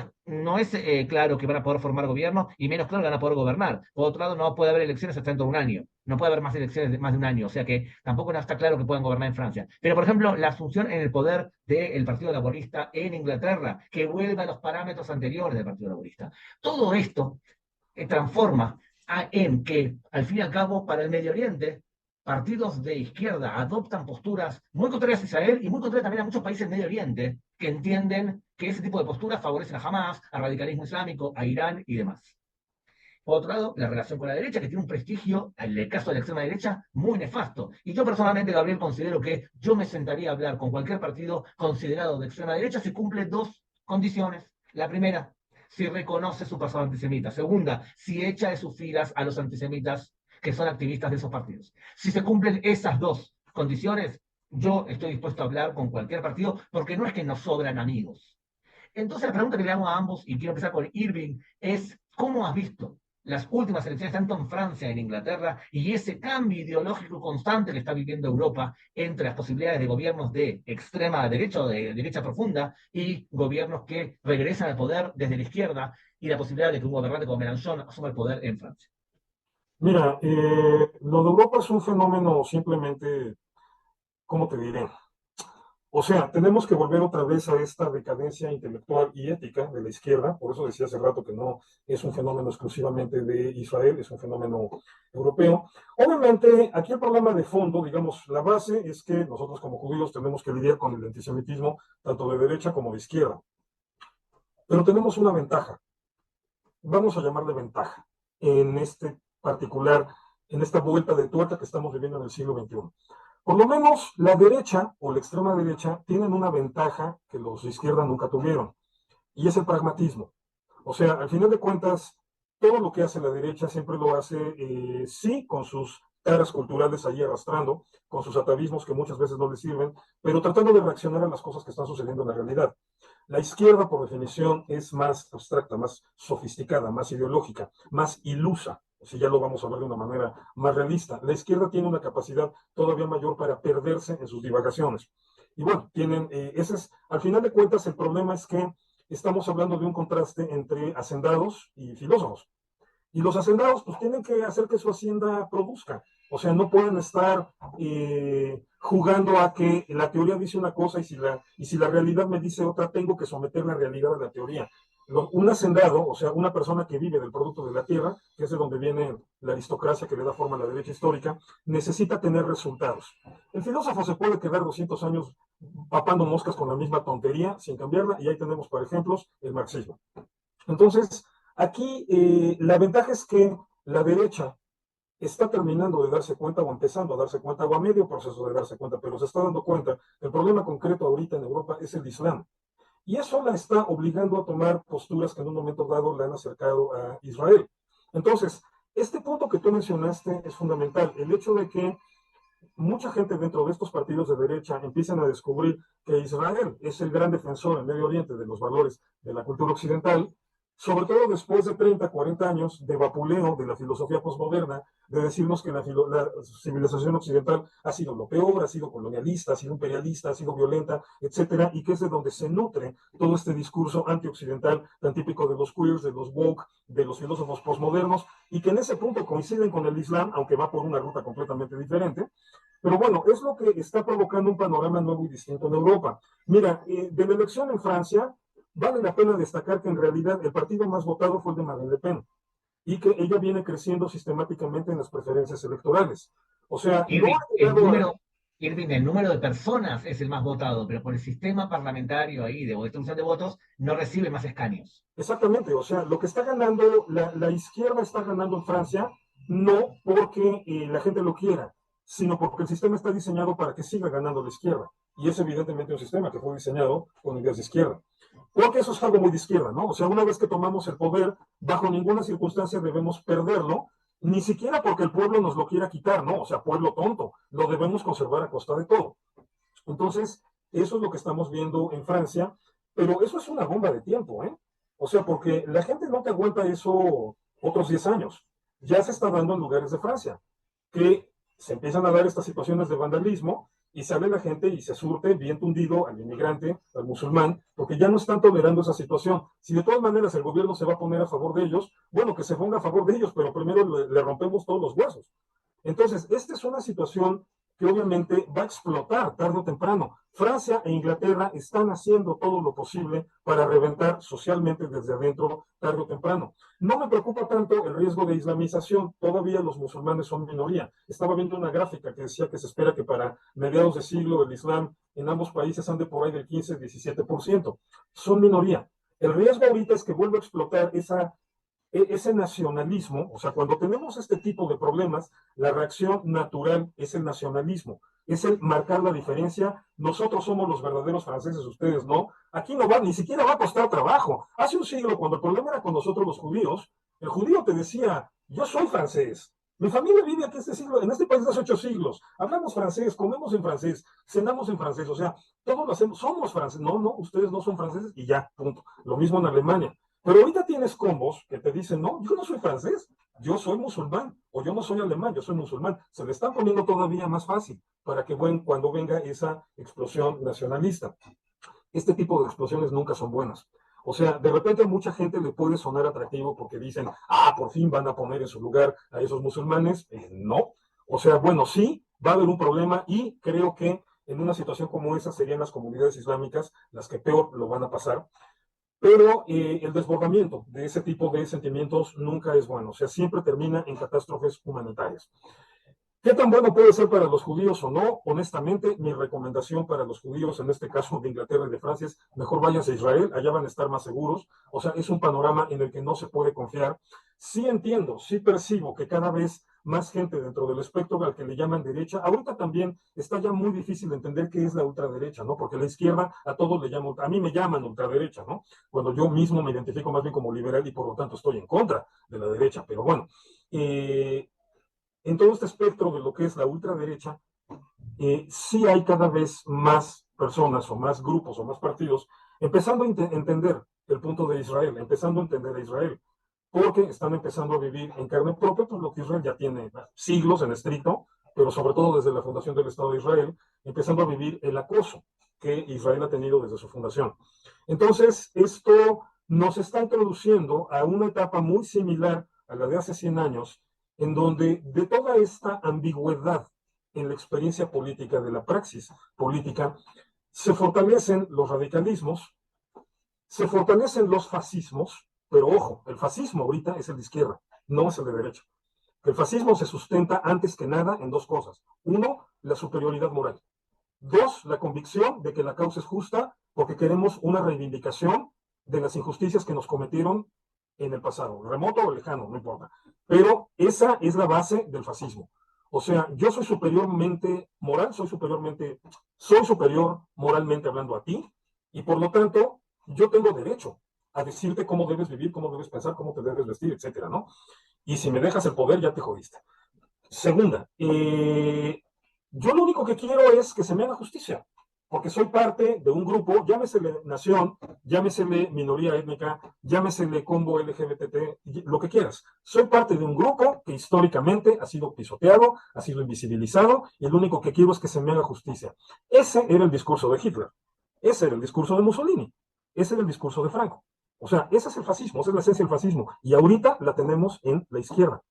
es claro que van a poder formar gobierno y menos claro que van a poder gobernar. Por otro lado, no puede haber elecciones hasta dentro de un año. No puede haber más elecciones de más de un año. O sea que tampoco está claro que puedan gobernar en Francia. Pero, por ejemplo, la asunción en el poder del Partido Laborista en Inglaterra, que vuelva a los parámetros anteriores del Partido Laborista. Todo esto transforma en que, al fin y al cabo, para el Medio Oriente, partidos de izquierda adoptan posturas muy contrarias a Israel y muy contrarias también a muchos países del Medio Oriente que entienden que ese tipo de posturas favorecen a Hamas, al radicalismo islámico, a Irán y demás. Por otro lado, la relación con la derecha, que tiene un prestigio, en el caso de la extrema derecha, muy nefasto. Y yo personalmente, Gabriel, considero que yo me sentaría a hablar con cualquier partido considerado de extrema derecha si cumple dos condiciones. La primera, si reconoce su pasado antisemita. Segunda, si echa de sus filas a los antisemitas que son activistas de esos partidos. Si se cumplen esas dos condiciones, yo estoy dispuesto a hablar con cualquier partido, porque no es que nos sobran amigos. Entonces la pregunta que le hago a ambos, y quiero empezar con Irving, es ¿cómo has visto las últimas elecciones tanto en Francia y en Inglaterra y ese cambio ideológico constante que está viviendo Europa entre las posibilidades de gobiernos de extrema derecha o de derecha profunda y gobiernos que regresan al poder desde la izquierda y la posibilidad de que un gobernante como Mélenchon asuma el poder en Francia? Mira, lo de Europa es un fenómeno simplemente, ¿cómo te diré? O sea, tenemos que volver otra vez a esta decadencia intelectual y ética de la izquierda. Por eso decía hace rato que no es un fenómeno exclusivamente de Israel, es un fenómeno europeo. Obviamente, aquí el problema de fondo, digamos, la base es que nosotros como judíos tenemos que lidiar con el antisemitismo tanto de derecha como de izquierda. Pero tenemos una ventaja, vamos a llamarle ventaja, en este particular, en esta vuelta de tuerca que estamos viviendo en el siglo XXI. Por lo menos la derecha o la extrema derecha tienen una ventaja que los de izquierda nunca tuvieron, y es el pragmatismo. O sea, al final de cuentas, todo lo que hace la derecha siempre lo hace, sí, con sus caras culturales ahí arrastrando, con sus atavismos que muchas veces no les sirven, pero tratando de reaccionar a las cosas que están sucediendo en la realidad. La izquierda, por definición, es más abstracta, más sofisticada, más ideológica, más ilusa. Si ya lo vamos a ver de una manera más realista. La izquierda tiene una capacidad todavía mayor para perderse en sus divagaciones. Y bueno, tienen, ese es, al final de cuentas, el problema es que estamos hablando de un contraste entre hacendados y filósofos. Y los hacendados pues tienen que hacer que su hacienda produzca. O sea, no pueden estar jugando a que la teoría dice una cosa y si la realidad me dice otra, tengo que someter la realidad a la teoría. Un hacendado, o sea, una persona que vive del producto de la tierra, que es de donde viene la aristocracia que le da forma a la derecha histórica, necesita tener resultados. El filósofo se puede quedar 200 años papando moscas con la misma tontería sin cambiarla, y ahí tenemos, por ejemplo, el marxismo. Entonces, aquí la ventaja es que la derecha está terminando de darse cuenta o empezando a darse cuenta o a medio proceso de darse cuenta, pero se está dando cuenta. El problema concreto ahorita en Europa es el Islam. Y eso la está obligando a tomar posturas que en un momento dado le han acercado a Israel. Entonces, este punto que tú mencionaste es fundamental. El hecho de que mucha gente dentro de estos partidos de derecha empiezan a descubrir que Israel es el gran defensor en Medio Oriente de los valores de la cultura occidental, sobre todo después de 30, 40 años de vapuleo de la filosofía posmoderna, de decirnos que la civilización occidental ha sido lo peor, ha sido colonialista, ha sido imperialista, ha sido violenta, etcétera, y que es de donde se nutre todo este discurso antioccidental tan típico de los queers, de los woke, de los filósofos posmodernos, y que en ese punto coinciden con el Islam, aunque va por una ruta completamente diferente. Pero bueno, es lo que está provocando un panorama nuevo y distinto en Europa. Mira, de la elección en Francia, vale la pena destacar que en realidad el partido más votado fue el de Marine Le Pen y que ella viene creciendo sistemáticamente en las preferencias electorales. O sea, no Irving, ha llegado el número de personas es el más votado, pero por el sistema parlamentario ahí de distribución de votos no recibe más escaños. exactamente, o sea, lo que está ganando, la izquierda está ganando en Francia, no porque la gente lo quiera, sino porque el sistema está diseñado para que siga ganando la izquierda. Y es evidentemente un sistema que fue diseñado con ideas de izquierda. Porque eso es algo muy de izquierda, ¿no? O sea, una vez que tomamos el poder, bajo ninguna circunstancia debemos perderlo, ni siquiera porque el pueblo nos lo quiera quitar, ¿no? O sea, pueblo tonto, lo debemos conservar a costa de todo. Entonces, eso es lo que estamos viendo en Francia, pero eso es una bomba de tiempo, ¿eh? O sea, porque la gente no te aguanta eso otros 10 años. Ya se está dando en lugares de Francia, que se empiezan a dar estas situaciones de vandalismo y sale la gente y se surte bien tundido al inmigrante, al musulmán, porque ya no están tolerando esa situación. Si de todas maneras el gobierno se va a poner a favor de ellos, bueno, que se ponga a favor de ellos, pero primero le rompemos todos los huesos. Entonces, esta es una situación que obviamente va a explotar tarde o temprano. Francia e Inglaterra están haciendo todo lo posible para reventar socialmente desde adentro tarde o temprano. No me preocupa tanto el riesgo de islamización, todavía los musulmanes son minoría. Estaba viendo una gráfica que decía que se espera que para mediados de siglo el Islam en ambos países ande por ahí del 15-17%. Son minoría. El riesgo ahorita es que vuelva a explotar ese nacionalismo. O sea, cuando tenemos este tipo de problemas, la reacción natural es el nacionalismo, es el marcar la diferencia. Nosotros somos los verdaderos franceses, ustedes no. Aquí no va, ni siquiera va a costar trabajo. Hace un siglo, cuando el problema era con nosotros los judíos, el judío te decía, yo soy francés. Mi familia vive aquí en este país hace 8 siglos. Hablamos francés, comemos en francés, cenamos en francés. O sea, todos lo hacemos, somos franceses. No, no, ustedes no son franceses y ya, punto. Lo mismo en Alemania. Pero ahorita tienes combos que te dicen, no, yo no soy francés, yo soy musulmán, o yo no soy alemán, yo soy musulmán. Se le están poniendo todavía más fácil para que cuando venga esa explosión nacionalista. Este tipo de explosiones nunca son buenas. O sea, de repente a mucha gente le puede sonar atractivo porque dicen, por fin van a poner en su lugar a esos musulmanes. No. O sea, bueno, sí, va a haber un problema y creo que en una situación como esa serían las comunidades islámicas las que peor lo van a pasar. Pero el desbordamiento de ese tipo de sentimientos nunca es bueno, o sea, siempre termina en catástrofes humanitarias. ¿Qué tan bueno puede ser para los judíos o no? Honestamente, mi recomendación para los judíos, en este caso de Inglaterra y de Francia, es mejor váyanse a Israel, allá van a estar más seguros. O sea, es un panorama en el que no se puede confiar. Sí entiendo, sí percibo que cada vez más gente dentro del espectro al que le llaman derecha, ahorita también está ya muy difícil entender qué es la ultraderecha, ¿no? Porque la izquierda a todos le llaman, a mí me llaman ultraderecha, ¿no? Cuando yo mismo me identifico más bien como liberal y por lo tanto estoy en contra de la derecha. Pero bueno, en todo este espectro de lo que es la ultraderecha, sí hay cada vez más personas o más grupos o más partidos empezando a entender el punto de Israel, empezando a entender a Israel, porque están empezando a vivir en carne propia, por lo que Israel ya tiene siglos en estricto, pero sobre todo desde la fundación del Estado de Israel, empezando a vivir el acoso que Israel ha tenido desde su fundación. Entonces, esto nos está introduciendo a una etapa muy similar a la de hace 100 años, en donde de toda esta ambigüedad en la experiencia política, de la praxis política, se fortalecen los radicalismos, se fortalecen los fascismos, pero ojo, el fascismo ahorita es el de izquierda, no es el de derecha. El fascismo se sustenta antes que nada en 2 cosas. 1, la superioridad moral. 2, la convicción de que la causa es justa porque queremos una reivindicación de las injusticias que nos cometieron en el pasado, remoto o lejano, no importa. Pero esa es la base del fascismo. O sea, yo soy superiormente moral, soy superior moralmente hablando a ti, y por lo tanto, yo tengo derecho a decirte cómo debes vivir, cómo debes pensar, cómo te debes vestir, etcétera, ¿no? Y si me dejas el poder, ya te jodiste. Segunda, yo lo único que quiero es que se me haga justicia, porque soy parte de un grupo, llámesele nación, llámesele minoría étnica, llámesele combo LGBT, lo que quieras. Soy parte de un grupo que históricamente ha sido pisoteado, ha sido invisibilizado, y lo único que quiero es que se me haga justicia. Ese era el discurso de Hitler, ese era el discurso de Mussolini, ese era el discurso de Franco. O sea, ese es el fascismo, esa es la esencia del fascismo, y ahorita la tenemos en la izquierda.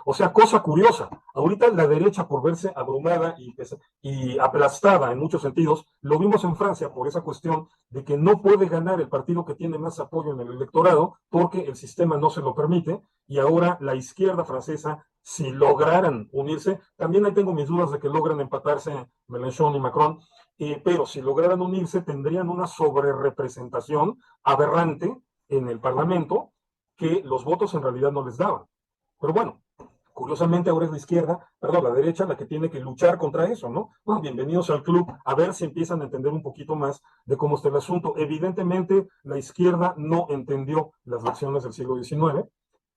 O sea, cosa curiosa, ahorita la derecha, por verse abrumada y aplastada en muchos sentidos, lo vimos en Francia por esa cuestión de que no puede ganar el partido que tiene más apoyo en el electorado porque el sistema no se lo permite, y ahora la izquierda francesa, si lograran unirse, también ahí tengo mis dudas de que logren empatarse Mélenchon y Macron, pero si lograran unirse tendrían una sobrerepresentación aberrante en el Parlamento que los votos en realidad no les daban. Pero bueno, curiosamente ahora es la izquierda, perdón, la derecha la que tiene que luchar contra eso, ¿no? Bueno, bienvenidos al club, a ver si empiezan a entender un poquito más de cómo está el asunto. Evidentemente, la izquierda no entendió las lecciones del siglo XIX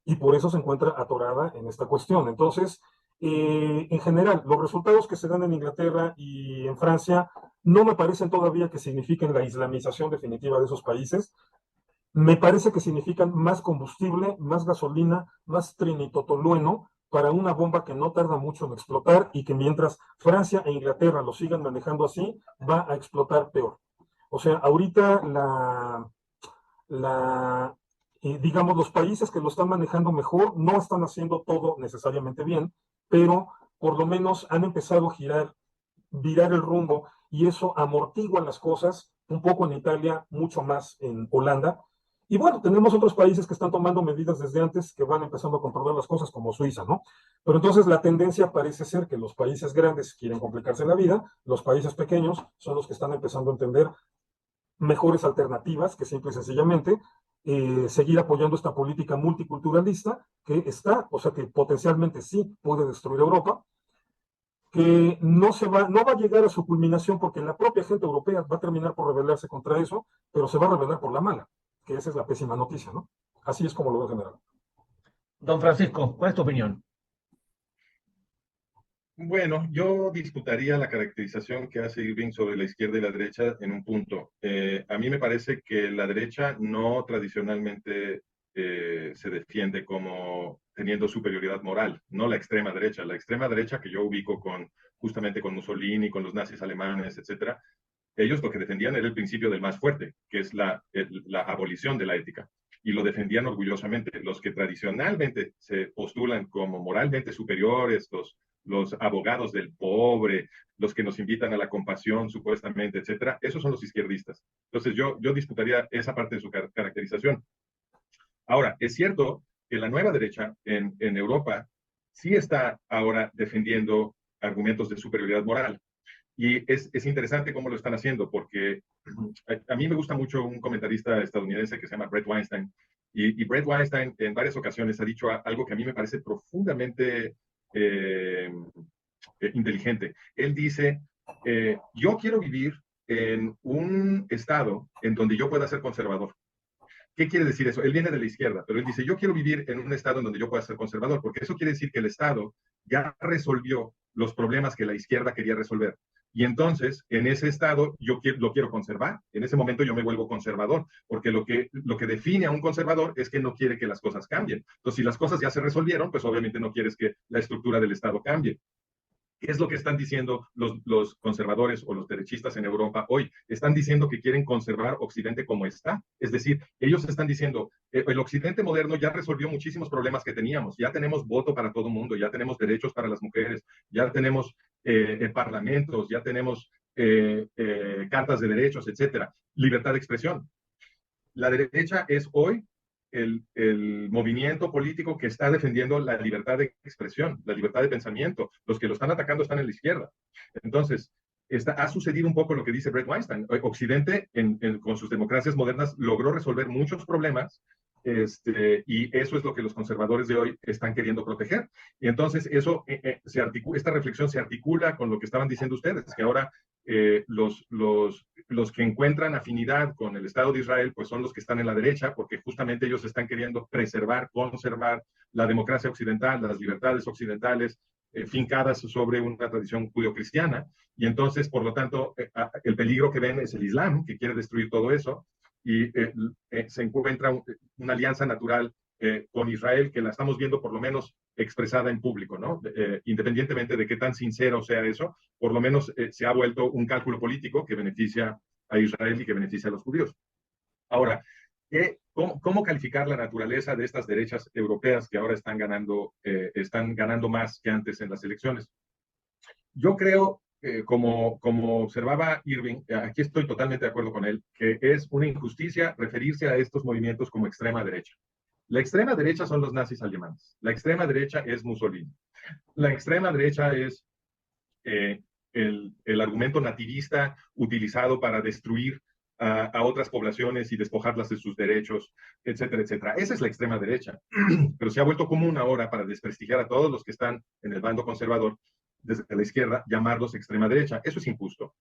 y por eso se encuentra atorada en esta cuestión. Entonces, en general, los resultados que se dan en Inglaterra y en Francia no me parecen todavía que signifiquen la islamización definitiva de esos países. Me parece que significan más combustible, más gasolina, más trinitotolueno para una bomba que no tarda mucho en explotar y que mientras Francia e Inglaterra lo sigan manejando así, va a explotar peor. O sea, ahorita digamos, los países que lo están manejando mejor no están haciendo todo necesariamente bien, pero por lo menos han empezado a virar el rumbo, y eso amortigua las cosas un poco en Italia, mucho más en Holanda. Y bueno, tenemos otros países que están tomando medidas desde antes, que van empezando a controlar las cosas, como Suiza, ¿no? Pero entonces la tendencia parece ser que los países grandes quieren complicarse la vida, los países pequeños son los que están empezando a entender mejores alternativas que simple y sencillamente seguir apoyando esta política multiculturalista que está, o sea, que potencialmente sí puede destruir Europa, que no va a llegar a su culminación porque la propia gente europea va a terminar por rebelarse contra eso, pero se va a rebelar por la mala, que esa es la pésima noticia, ¿no? Así es como lo veo en general. Don Francisco, ¿cuál es tu opinión? Bueno, yo disputaría la caracterización que hace Irving sobre la izquierda y la derecha en un punto. A mí me parece que la derecha no tradicionalmente se defiende como teniendo superioridad moral, no la extrema derecha. La extrema derecha que yo ubico justamente con Mussolini, con los nazis alemanes, etcétera, ellos lo que defendían era el principio del más fuerte, que es la abolición de la ética. Y lo defendían orgullosamente. Los que tradicionalmente se postulan como moralmente superiores, los abogados del pobre, los que nos invitan a la compasión supuestamente, etcétera, esos son los izquierdistas. Entonces yo disputaría esa parte de su caracterización. Ahora, es cierto que la nueva derecha en Europa sí está ahora defendiendo argumentos de superioridad moral. Y es interesante cómo lo están haciendo, porque a mí me gusta mucho un comentarista estadounidense que se llama Bret Weinstein. Y Bret Weinstein en varias ocasiones ha dicho algo que a mí me parece profundamente inteligente. Él dice, yo quiero vivir en un estado en donde yo pueda ser conservador. ¿Qué quiere decir eso? Él viene de la izquierda, pero él dice, yo quiero vivir en un estado en donde yo pueda ser conservador, porque eso quiere decir que el Estado ya resolvió los problemas que la izquierda quería resolver. Y entonces, en ese estado, lo quiero conservar. En ese momento yo me vuelvo conservador, porque lo que define a un conservador es que no quiere que las cosas cambien. Entonces, si las cosas ya se resolvieron, pues obviamente no quieres que la estructura del Estado cambie. ¿Qué es lo que están diciendo los conservadores o los derechistas en Europa hoy? Están diciendo que quieren conservar Occidente como está. Es decir, ellos están diciendo, el Occidente moderno ya resolvió muchísimos problemas que teníamos. Ya tenemos voto para todo el mundo, ya tenemos derechos para las mujeres, ya tenemos parlamentos, ya tenemos cartas de derechos, etcétera. Libertad de expresión. La derecha es hoy el movimiento político que está defendiendo la libertad de expresión, la libertad de pensamiento. Los que lo están atacando están en la izquierda. Entonces, ha sucedido un poco lo que dice Bret Weinstein. Occidente, con sus democracias modernas, logró resolver muchos problemas Y eso es lo que los conservadores de hoy están queriendo proteger. Y entonces eso, esta reflexión se articula con lo que estaban diciendo ustedes, que ahora los que encuentran afinidad con el Estado de Israel, pues son los que están en la derecha, porque justamente ellos están queriendo preservar, conservar la democracia occidental, las libertades occidentales, fincadas sobre una tradición judio-cristiana. Y entonces, por lo tanto, el peligro que ven es el Islam, que quiere destruir todo eso, y se encuentra una alianza natural con Israel que la estamos viendo por lo menos expresada en público, ¿no? Independientemente de qué tan sincero sea eso, por lo menos se ha vuelto un cálculo político que beneficia a Israel y que beneficia a los judíos. Ahora, ¿cómo calificar la naturaleza de estas derechas europeas que ahora están ganando más que antes en las elecciones? Yo creo, como observaba Irving, aquí estoy totalmente de acuerdo con él, que es una injusticia referirse a estos movimientos como extrema derecha. La extrema derecha son los nazis alemanes. La extrema derecha es Mussolini. La extrema derecha es el argumento nativista utilizado para destruir a otras poblaciones y despojarlas de sus derechos, etcétera, etcétera. Esa es la extrema derecha. Pero se ha vuelto común ahora para desprestigiar a todos los que están en el bando conservador desde la izquierda, llamarlos extrema derecha. Eso es injusto.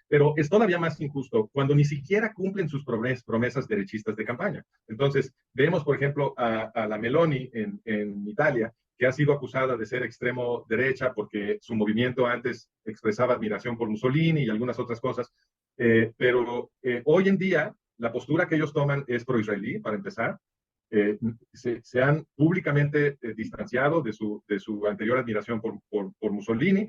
Pero es todavía más injusto cuando ni siquiera cumplen sus promesas derechistas de campaña. Entonces, vemos, por ejemplo, a la Meloni en Italia, que ha sido acusada de ser extremo derecha porque su movimiento antes expresaba admiración por Mussolini y algunas otras cosas, pero hoy en día la postura que ellos toman es pro-israelí, para empezar. Se han públicamente distanciado de su anterior admiración por Mussolini.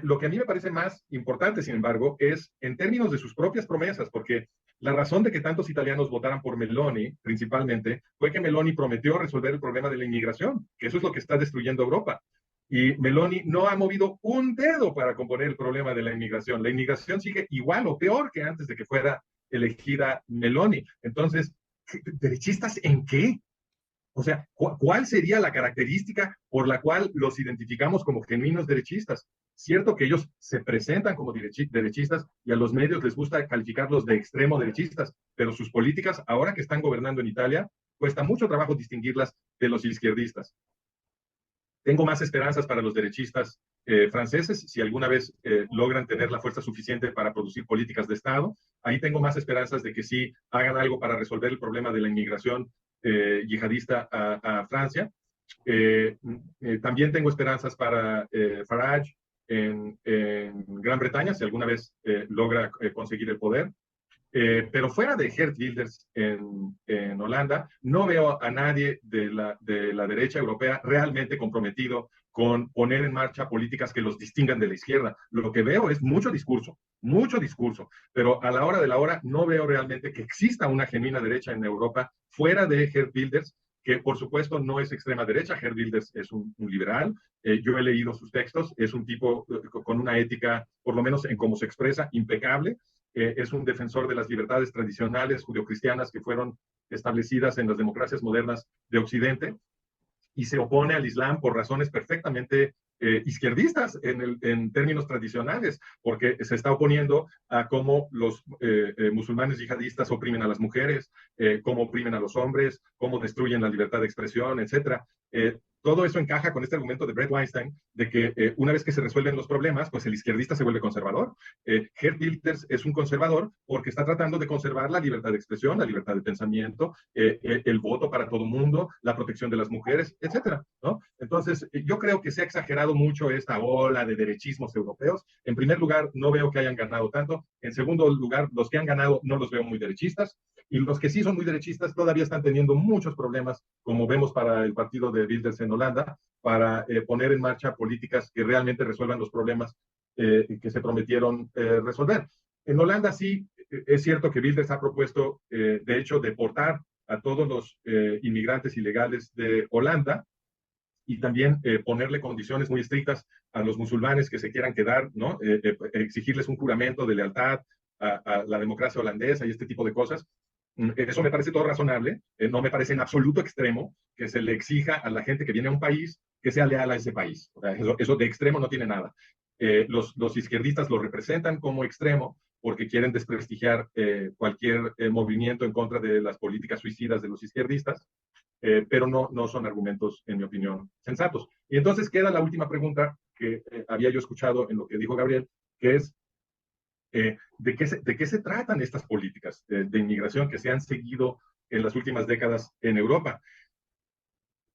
Lo que a mí me parece más importante, sin embargo, es en términos de sus propias promesas, porque la razón de que tantos italianos votaran por Meloni, principalmente, fue que Meloni prometió resolver el problema de la inmigración, que eso es lo que está destruyendo Europa. Y Meloni no ha movido un dedo para componer el problema de la inmigración. La inmigración sigue igual o peor que antes de que fuera elegida Meloni. Entonces, ¿derechistas en qué? O sea, ¿cuál sería la característica por la cual los identificamos como genuinos derechistas? Cierto que ellos se presentan como derechistas y a los medios les gusta calificarlos de extremo derechistas, pero sus políticas, ahora que están gobernando en Italia, cuesta mucho trabajo distinguirlas de los izquierdistas. Tengo más esperanzas para los derechistas franceses, si alguna vez logran tener la fuerza suficiente para producir políticas de Estado. Ahí tengo más esperanzas de que sí hagan algo para resolver el problema de la inmigración yihadista a Francia. También tengo esperanzas para Farage en Gran Bretaña, si alguna vez logra conseguir el poder. Pero fuera de Geert Wilders en Holanda, no veo a nadie de la derecha europea realmente comprometido con poner en marcha políticas que los distingan de la izquierda. Lo que veo es mucho discurso, pero a la hora de la hora no veo realmente que exista una genuina derecha en Europa fuera de Geert Wilders, que por supuesto no es extrema derecha. Geert Wilders es un liberal. Yo he leído sus textos, es un tipo con una ética, por lo menos en cómo se expresa, impecable. Es un defensor de las libertades tradicionales judeocristianas que fueron establecidas en las democracias modernas de Occidente y se opone al Islam por razones perfectamente izquierdistas en términos tradicionales, porque se está oponiendo a cómo los musulmanes yihadistas oprimen a las mujeres, cómo oprimen a los hombres, cómo destruyen la libertad de expresión, etc. Todo eso encaja con este argumento de Bret Weinstein de que una vez que se resuelven los problemas, pues el izquierdista se vuelve conservador. Geert Wilders es un conservador porque está tratando de conservar la libertad de expresión, la libertad de pensamiento, el voto para todo mundo, la protección de las mujeres, etcétera, ¿no? Entonces, yo creo que se ha exagerado mucho esta ola de derechismos europeos. En primer lugar, no veo que hayan ganado tanto. En segundo lugar, los que han ganado no los veo muy derechistas. Y los que sí son muy derechistas todavía están teniendo muchos problemas, como vemos para el partido de Wilders en Holanda, para poner en marcha políticas que realmente resuelvan los problemas que se prometieron resolver. En Holanda sí, es cierto que Wilders ha propuesto, de hecho, deportar a todos los inmigrantes ilegales de Holanda y también ponerle condiciones muy estrictas a los musulmanes que se quieran quedar, ¿no? Exigirles un juramento de lealtad a la democracia holandesa y este tipo de cosas. Eso me parece todo razonable, no me parece en absoluto extremo que se le exija a la gente que viene a un país que sea leal a ese país. O sea, eso de extremo no tiene nada. Los izquierdistas lo representan como extremo porque quieren desprestigiar cualquier movimiento en contra de las políticas suicidas de los izquierdistas, pero no son argumentos, en mi opinión, sensatos. Y entonces queda la última pregunta que había yo escuchado en lo que dijo Gabriel, que es, ¿de qué se tratan estas políticas de inmigración que se han seguido en las últimas décadas en Europa?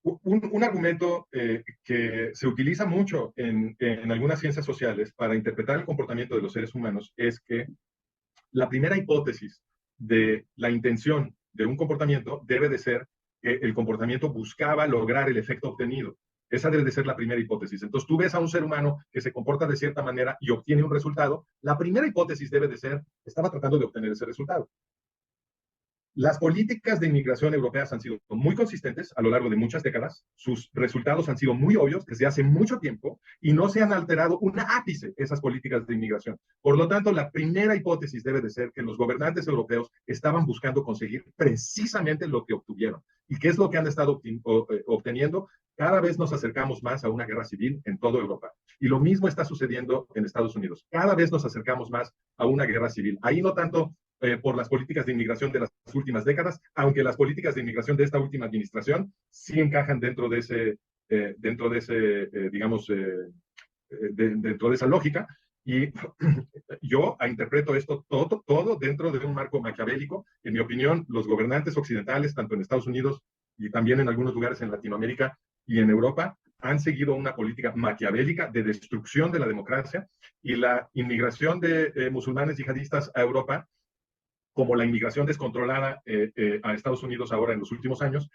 Un argumento que se utiliza mucho en algunas ciencias sociales para interpretar el comportamiento de los seres humanos es que la primera hipótesis de la intención de un comportamiento debe de ser que el comportamiento buscaba lograr el efecto obtenido. Esa debe de ser la primera hipótesis. Entonces tú ves a un ser humano que se comporta de cierta manera y obtiene un resultado. La primera hipótesis debe de ser, estaba tratando de obtener ese resultado. Las políticas de inmigración europeas han sido muy consistentes a lo largo de muchas décadas. Sus resultados han sido muy obvios desde hace mucho tiempo y no se han alterado un ápice esas políticas de inmigración. Por lo tanto, la primera hipótesis debe de ser que los gobernantes europeos estaban buscando conseguir precisamente lo que obtuvieron. ¿Y qué es lo que han estado obteniendo? Cada vez nos acercamos más a una guerra civil en toda Europa. Y lo mismo está sucediendo en Estados Unidos. Cada vez nos acercamos más a una guerra civil. Ahí no tanto por las políticas de inmigración de las últimas décadas, aunque las políticas de inmigración de esta última administración sí encajan dentro de dentro de esa lógica. Y yo interpreto esto todo dentro de un marco maquiavélico. En mi opinión, los gobernantes occidentales, tanto en Estados Unidos y también en algunos lugares en Latinoamérica y en Europa, han seguido una política maquiavélica de destrucción de la democracia, y la inmigración de musulmanes yihadistas a Europa, como la inmigración descontrolada a Estados Unidos ahora en los últimos años,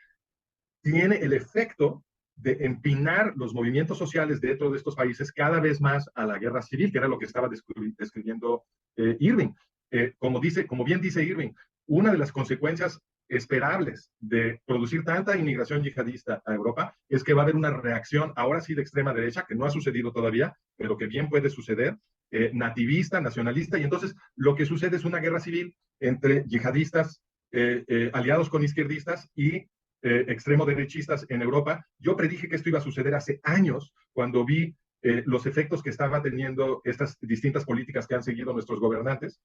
tiene el efecto de empinar los movimientos sociales dentro de estos países cada vez más a la guerra civil, que era lo que estaba describiendo Irving. Como bien dice Irving, una de las consecuencias esperables de producir tanta inmigración yihadista a Europa es que va a haber una reacción, ahora sí de extrema derecha, que no ha sucedido todavía, pero que bien puede suceder, nativista, nacionalista, y entonces lo que sucede es una guerra civil entre yihadistas aliados con izquierdistas y extremo derechistas en Europa. Yo predije que esto iba a suceder hace años cuando vi los efectos que estaban teniendo estas distintas políticas que han seguido nuestros gobernantes,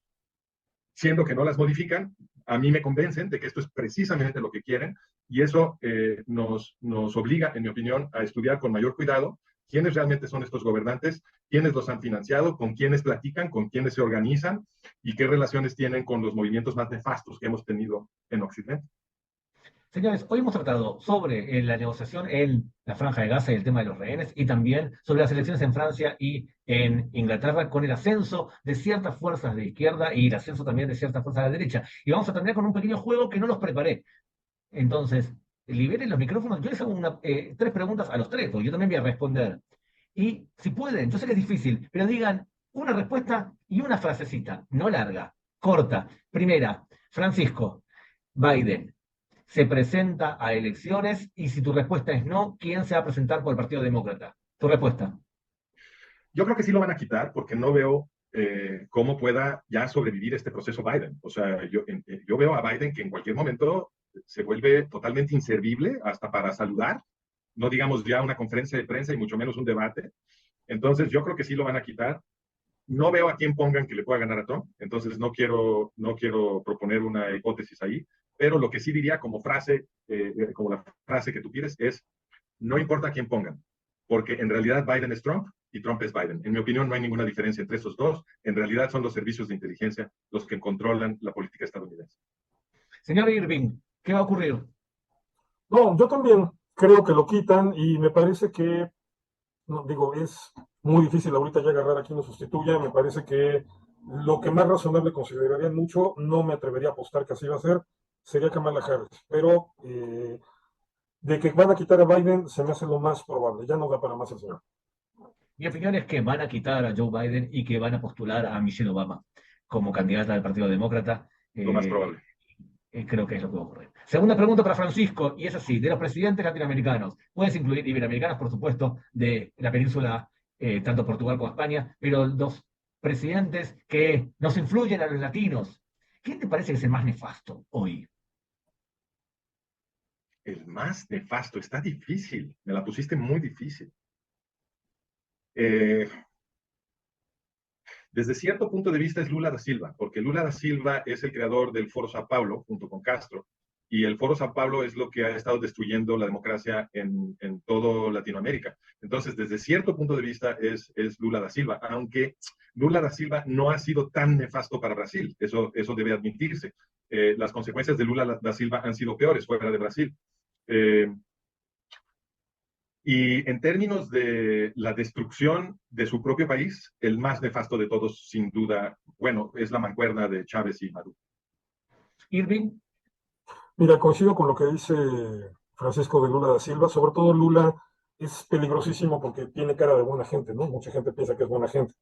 siendo que no las modifican. A mí me convencen de que esto es precisamente lo que quieren, y eso nos obliga, en mi opinión, a estudiar con mayor cuidado quiénes realmente son estos gobernantes, quiénes los han financiado, con quiénes platican, con quiénes se organizan y qué relaciones tienen con los movimientos más nefastos que hemos tenido en Occidente. Señores, hoy hemos tratado sobre la negociación en la Franja de Gaza y el tema de los rehenes, y también sobre las elecciones en Francia y en Inglaterra, con el ascenso de ciertas fuerzas de izquierda y el ascenso también de ciertas fuerzas de la derecha. Y vamos a terminar con un pequeño juego que no los preparé. Entonces, liberen los micrófonos. Yo les hago tres preguntas a los tres, porque yo también voy a responder. Y si pueden, yo sé que es difícil, pero digan una respuesta y una frasecita, no larga, corta. Primera, Francisco, Biden se presenta a elecciones, y si tu respuesta es no, ¿quién se va a presentar por el Partido Demócrata? Tu respuesta. Yo creo que sí lo van a quitar porque no veo cómo pueda ya sobrevivir este proceso Biden. O sea, yo veo a Biden que en cualquier momento se vuelve totalmente inservible hasta para saludar, no digamos ya una conferencia de prensa y mucho menos un debate. Entonces yo creo que sí lo van a quitar. No veo a quién pongan que le pueda ganar a Trump, entonces no quiero proponer una hipótesis ahí, pero lo que sí diría como frase, como la frase que tú quieres, es: no importa a quién pongan, porque en realidad Biden es Trump y Trump es Biden. En mi opinión, no hay ninguna diferencia entre esos dos. En realidad son los servicios de inteligencia los que controlan la política estadounidense. Señor Irving, ¿qué va a ocurrir? No, yo también creo que lo quitan y me parece que, no, digo, es muy difícil ahorita ya agarrar a quien lo sustituya. Me parece que lo que más razonable considerarían mucho, no me atrevería a apostar que así va a ser, sería Kamala Harris. Pero de que van a quitar a Biden se me hace lo más probable. Ya no da para más el señor. Mi opinión es que van a quitar a Joe Biden y que van a postular a Michelle Obama como candidata del Partido Demócrata. Lo más Eh, probable. Creo que es lo que va a ocurrir. Segunda pregunta para Francisco, y es así: de los presidentes latinoamericanos, puedes incluir iberoamericanos, por supuesto, de la península, tanto Portugal como España, pero los presidentes que nos influyen a los latinos, ¿quién te parece que es el más nefasto hoy? El más nefasto, está difícil, me la pusiste muy difícil. Eh, Desde cierto punto de vista es Lula da Silva, porque Lula da Silva es el creador del Foro Sao Paulo junto con Castro, y el Foro Sao Paulo es lo que ha estado destruyendo la democracia en todo Latinoamérica. Entonces, desde cierto punto de vista es Lula da Silva, aunque Lula da Silva no ha sido tan nefasto para Brasil, eso debe admitirse. Las consecuencias de Lula da Silva han sido peores fuera de Brasil. Y en términos de la destrucción de su propio país, el más nefasto de todos, sin duda, bueno, es la mancuerna de Chávez y Maduro. Irving. Mira, coincido con lo que dice Francisco de Lula da Silva. Sobre todo Lula es peligrosísimo porque tiene cara de buena gente, ¿no? Mucha gente piensa que es buena gente.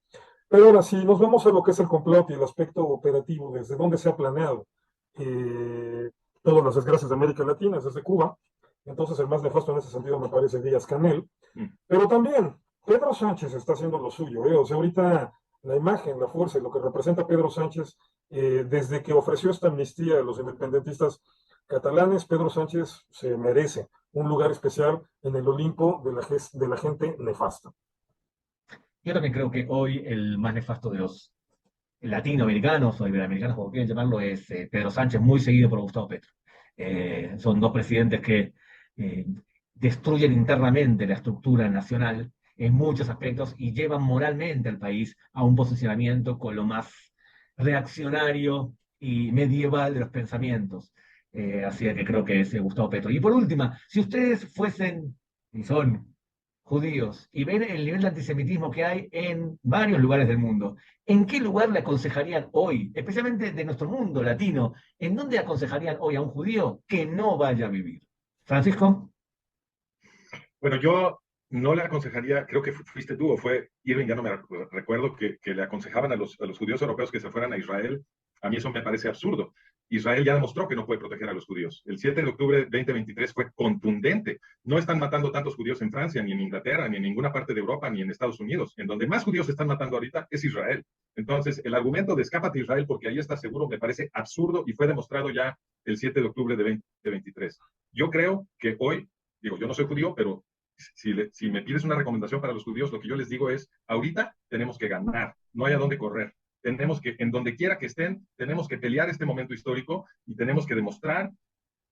Pero ahora, si nos vamos a lo que es el complot y el aspecto operativo, desde dónde se ha planeado todas las desgracias de América Latina, es desde Cuba. Entonces, el más nefasto en ese sentido me parece Díaz-Canel. Pero también Pedro Sánchez está haciendo lo suyo. O sea, ahorita la imagen, la fuerza y lo que representa Pedro Sánchez, desde que ofreció esta amnistía a los independentistas catalanes, Pedro Sánchez se merece un lugar especial en el Olimpo de la gente nefasta. Yo también creo que hoy el más nefasto de los latinoamericanos o iberoamericanos, como quieran llamarlo, es Pedro Sánchez, muy seguido por Gustavo Petro. Son dos presidentes que destruyen internamente la estructura nacional en muchos aspectos y llevan moralmente al país a un posicionamiento con lo más reaccionario y medieval de los pensamientos. Así que creo que es Gustavo Petro. Y por última, si ustedes fuesen, y son judíos, y ven el nivel de antisemitismo que hay en varios lugares del mundo, ¿en qué lugar le aconsejarían hoy, especialmente de nuestro mundo latino, en dónde aconsejarían hoy a un judío que no vaya a vivir? Francisco. Bueno, yo no le aconsejaría, creo que fuiste tú o fue Irving, ya no me recuerdo, que le aconsejaban a los judíos europeos que se fueran a Israel. A mí eso me parece absurdo. Israel ya demostró que no puede proteger a los judíos. El 7 de octubre de 2023 fue contundente. No están matando tantos judíos en Francia, ni en Inglaterra, ni en ninguna parte de Europa, ni en Estados Unidos. En donde más judíos se están matando ahorita es Israel. Entonces, el argumento de escápate a Israel porque ahí está seguro me parece absurdo y fue demostrado ya el 7 de octubre de 2023. Yo creo que hoy, digo, yo no soy judío, pero si me pides una recomendación para los judíos, lo que yo les digo es, ahorita tenemos que ganar, no hay a dónde correr. Tenemos que, en donde quiera que estén, tenemos que pelear este momento histórico y tenemos que demostrar,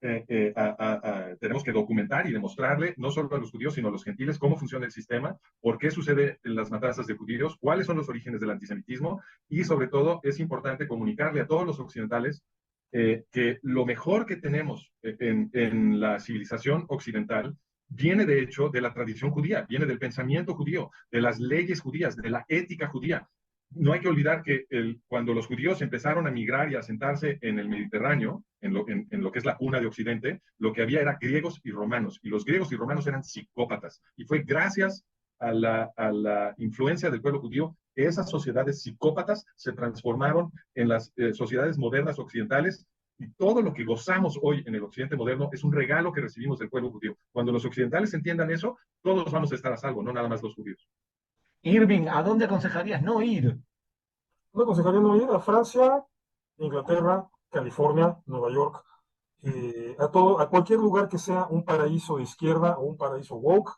tenemos que documentar y demostrarle, no solo a los judíos, sino a los gentiles, cómo funciona el sistema, por qué sucede en las matanzas de judíos, cuáles son los orígenes del antisemitismo y, sobre todo, es importante comunicarle a todos los occidentales que lo mejor que tenemos en la civilización occidental viene de hecho de la tradición judía, viene del pensamiento judío, de las leyes judías, de la ética judía. No hay que olvidar que cuando los judíos empezaron a migrar y a asentarse en el Mediterráneo, en lo que es la cuna de Occidente, lo que había era griegos y romanos, y los griegos y romanos eran psicópatas. Y fue gracias a la influencia del pueblo judío que esas sociedades psicópatas se transformaron en las sociedades modernas occidentales, y todo lo que gozamos hoy en el occidente moderno es un regalo que recibimos del pueblo judío. Cuando los occidentales entiendan eso, todos vamos a estar a salvo, no nada más los judíos. Irving, ¿a dónde aconsejarías no ir? No aconsejaría no ir a Francia, Inglaterra, California, Nueva York, a cualquier lugar que sea un paraíso de izquierda o un paraíso woke,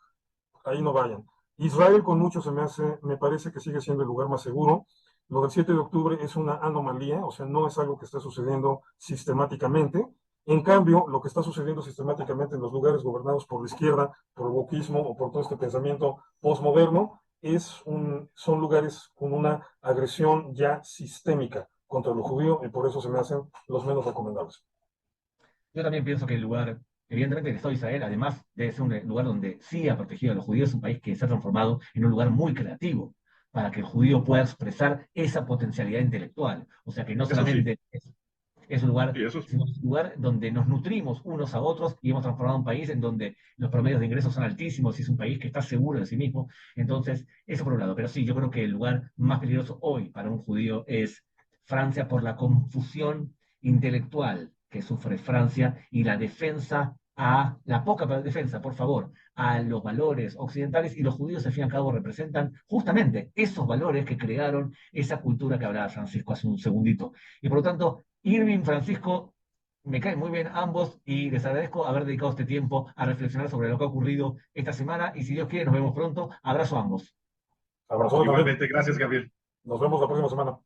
ahí no vayan. Israel con mucho me parece que sigue siendo el lugar más seguro. Lo del 7 de octubre es una anomalía, o sea, no es algo que está sucediendo sistemáticamente. En cambio, lo que está sucediendo sistemáticamente en los lugares gobernados por la izquierda, por el wokismo o por todo este pensamiento postmoderno, son lugares con una agresión ya sistémica contra lo judío y por eso se me hacen los menos recomendables. Yo también pienso que el lugar, evidentemente el Estado de Israel, además de ser un lugar donde sí ha protegido a los judíos, es un país que se ha transformado en un lugar muy creativo para que el judío pueda expresar esa potencialidad intelectual. O sea que no Eso sí, solamente es un lugar, sí, eso sí. sino es un lugar donde nos nutrimos unos a otros y hemos transformado un país en donde los promedios de ingresos son altísimos y es un país que está seguro de sí mismo. Entonces, eso por un lado. Pero sí, yo creo que el lugar más peligroso hoy para un judío es Francia por la confusión intelectual que sufre Francia y la defensa a la poca defensa, por favor, a los valores occidentales, y los judíos, al fin y al cabo, representan justamente esos valores que crearon esa cultura que hablaba Francisco hace un segundito. Y por lo tanto, Irving, Francisco, me caen muy bien ambos y les agradezco haber dedicado este tiempo a reflexionar sobre lo que ha ocurrido esta semana y si Dios quiere nos vemos pronto. Abrazo a ambos. Abrazo también. Igualmente, gracias, Gabriel. Nos vemos la próxima semana.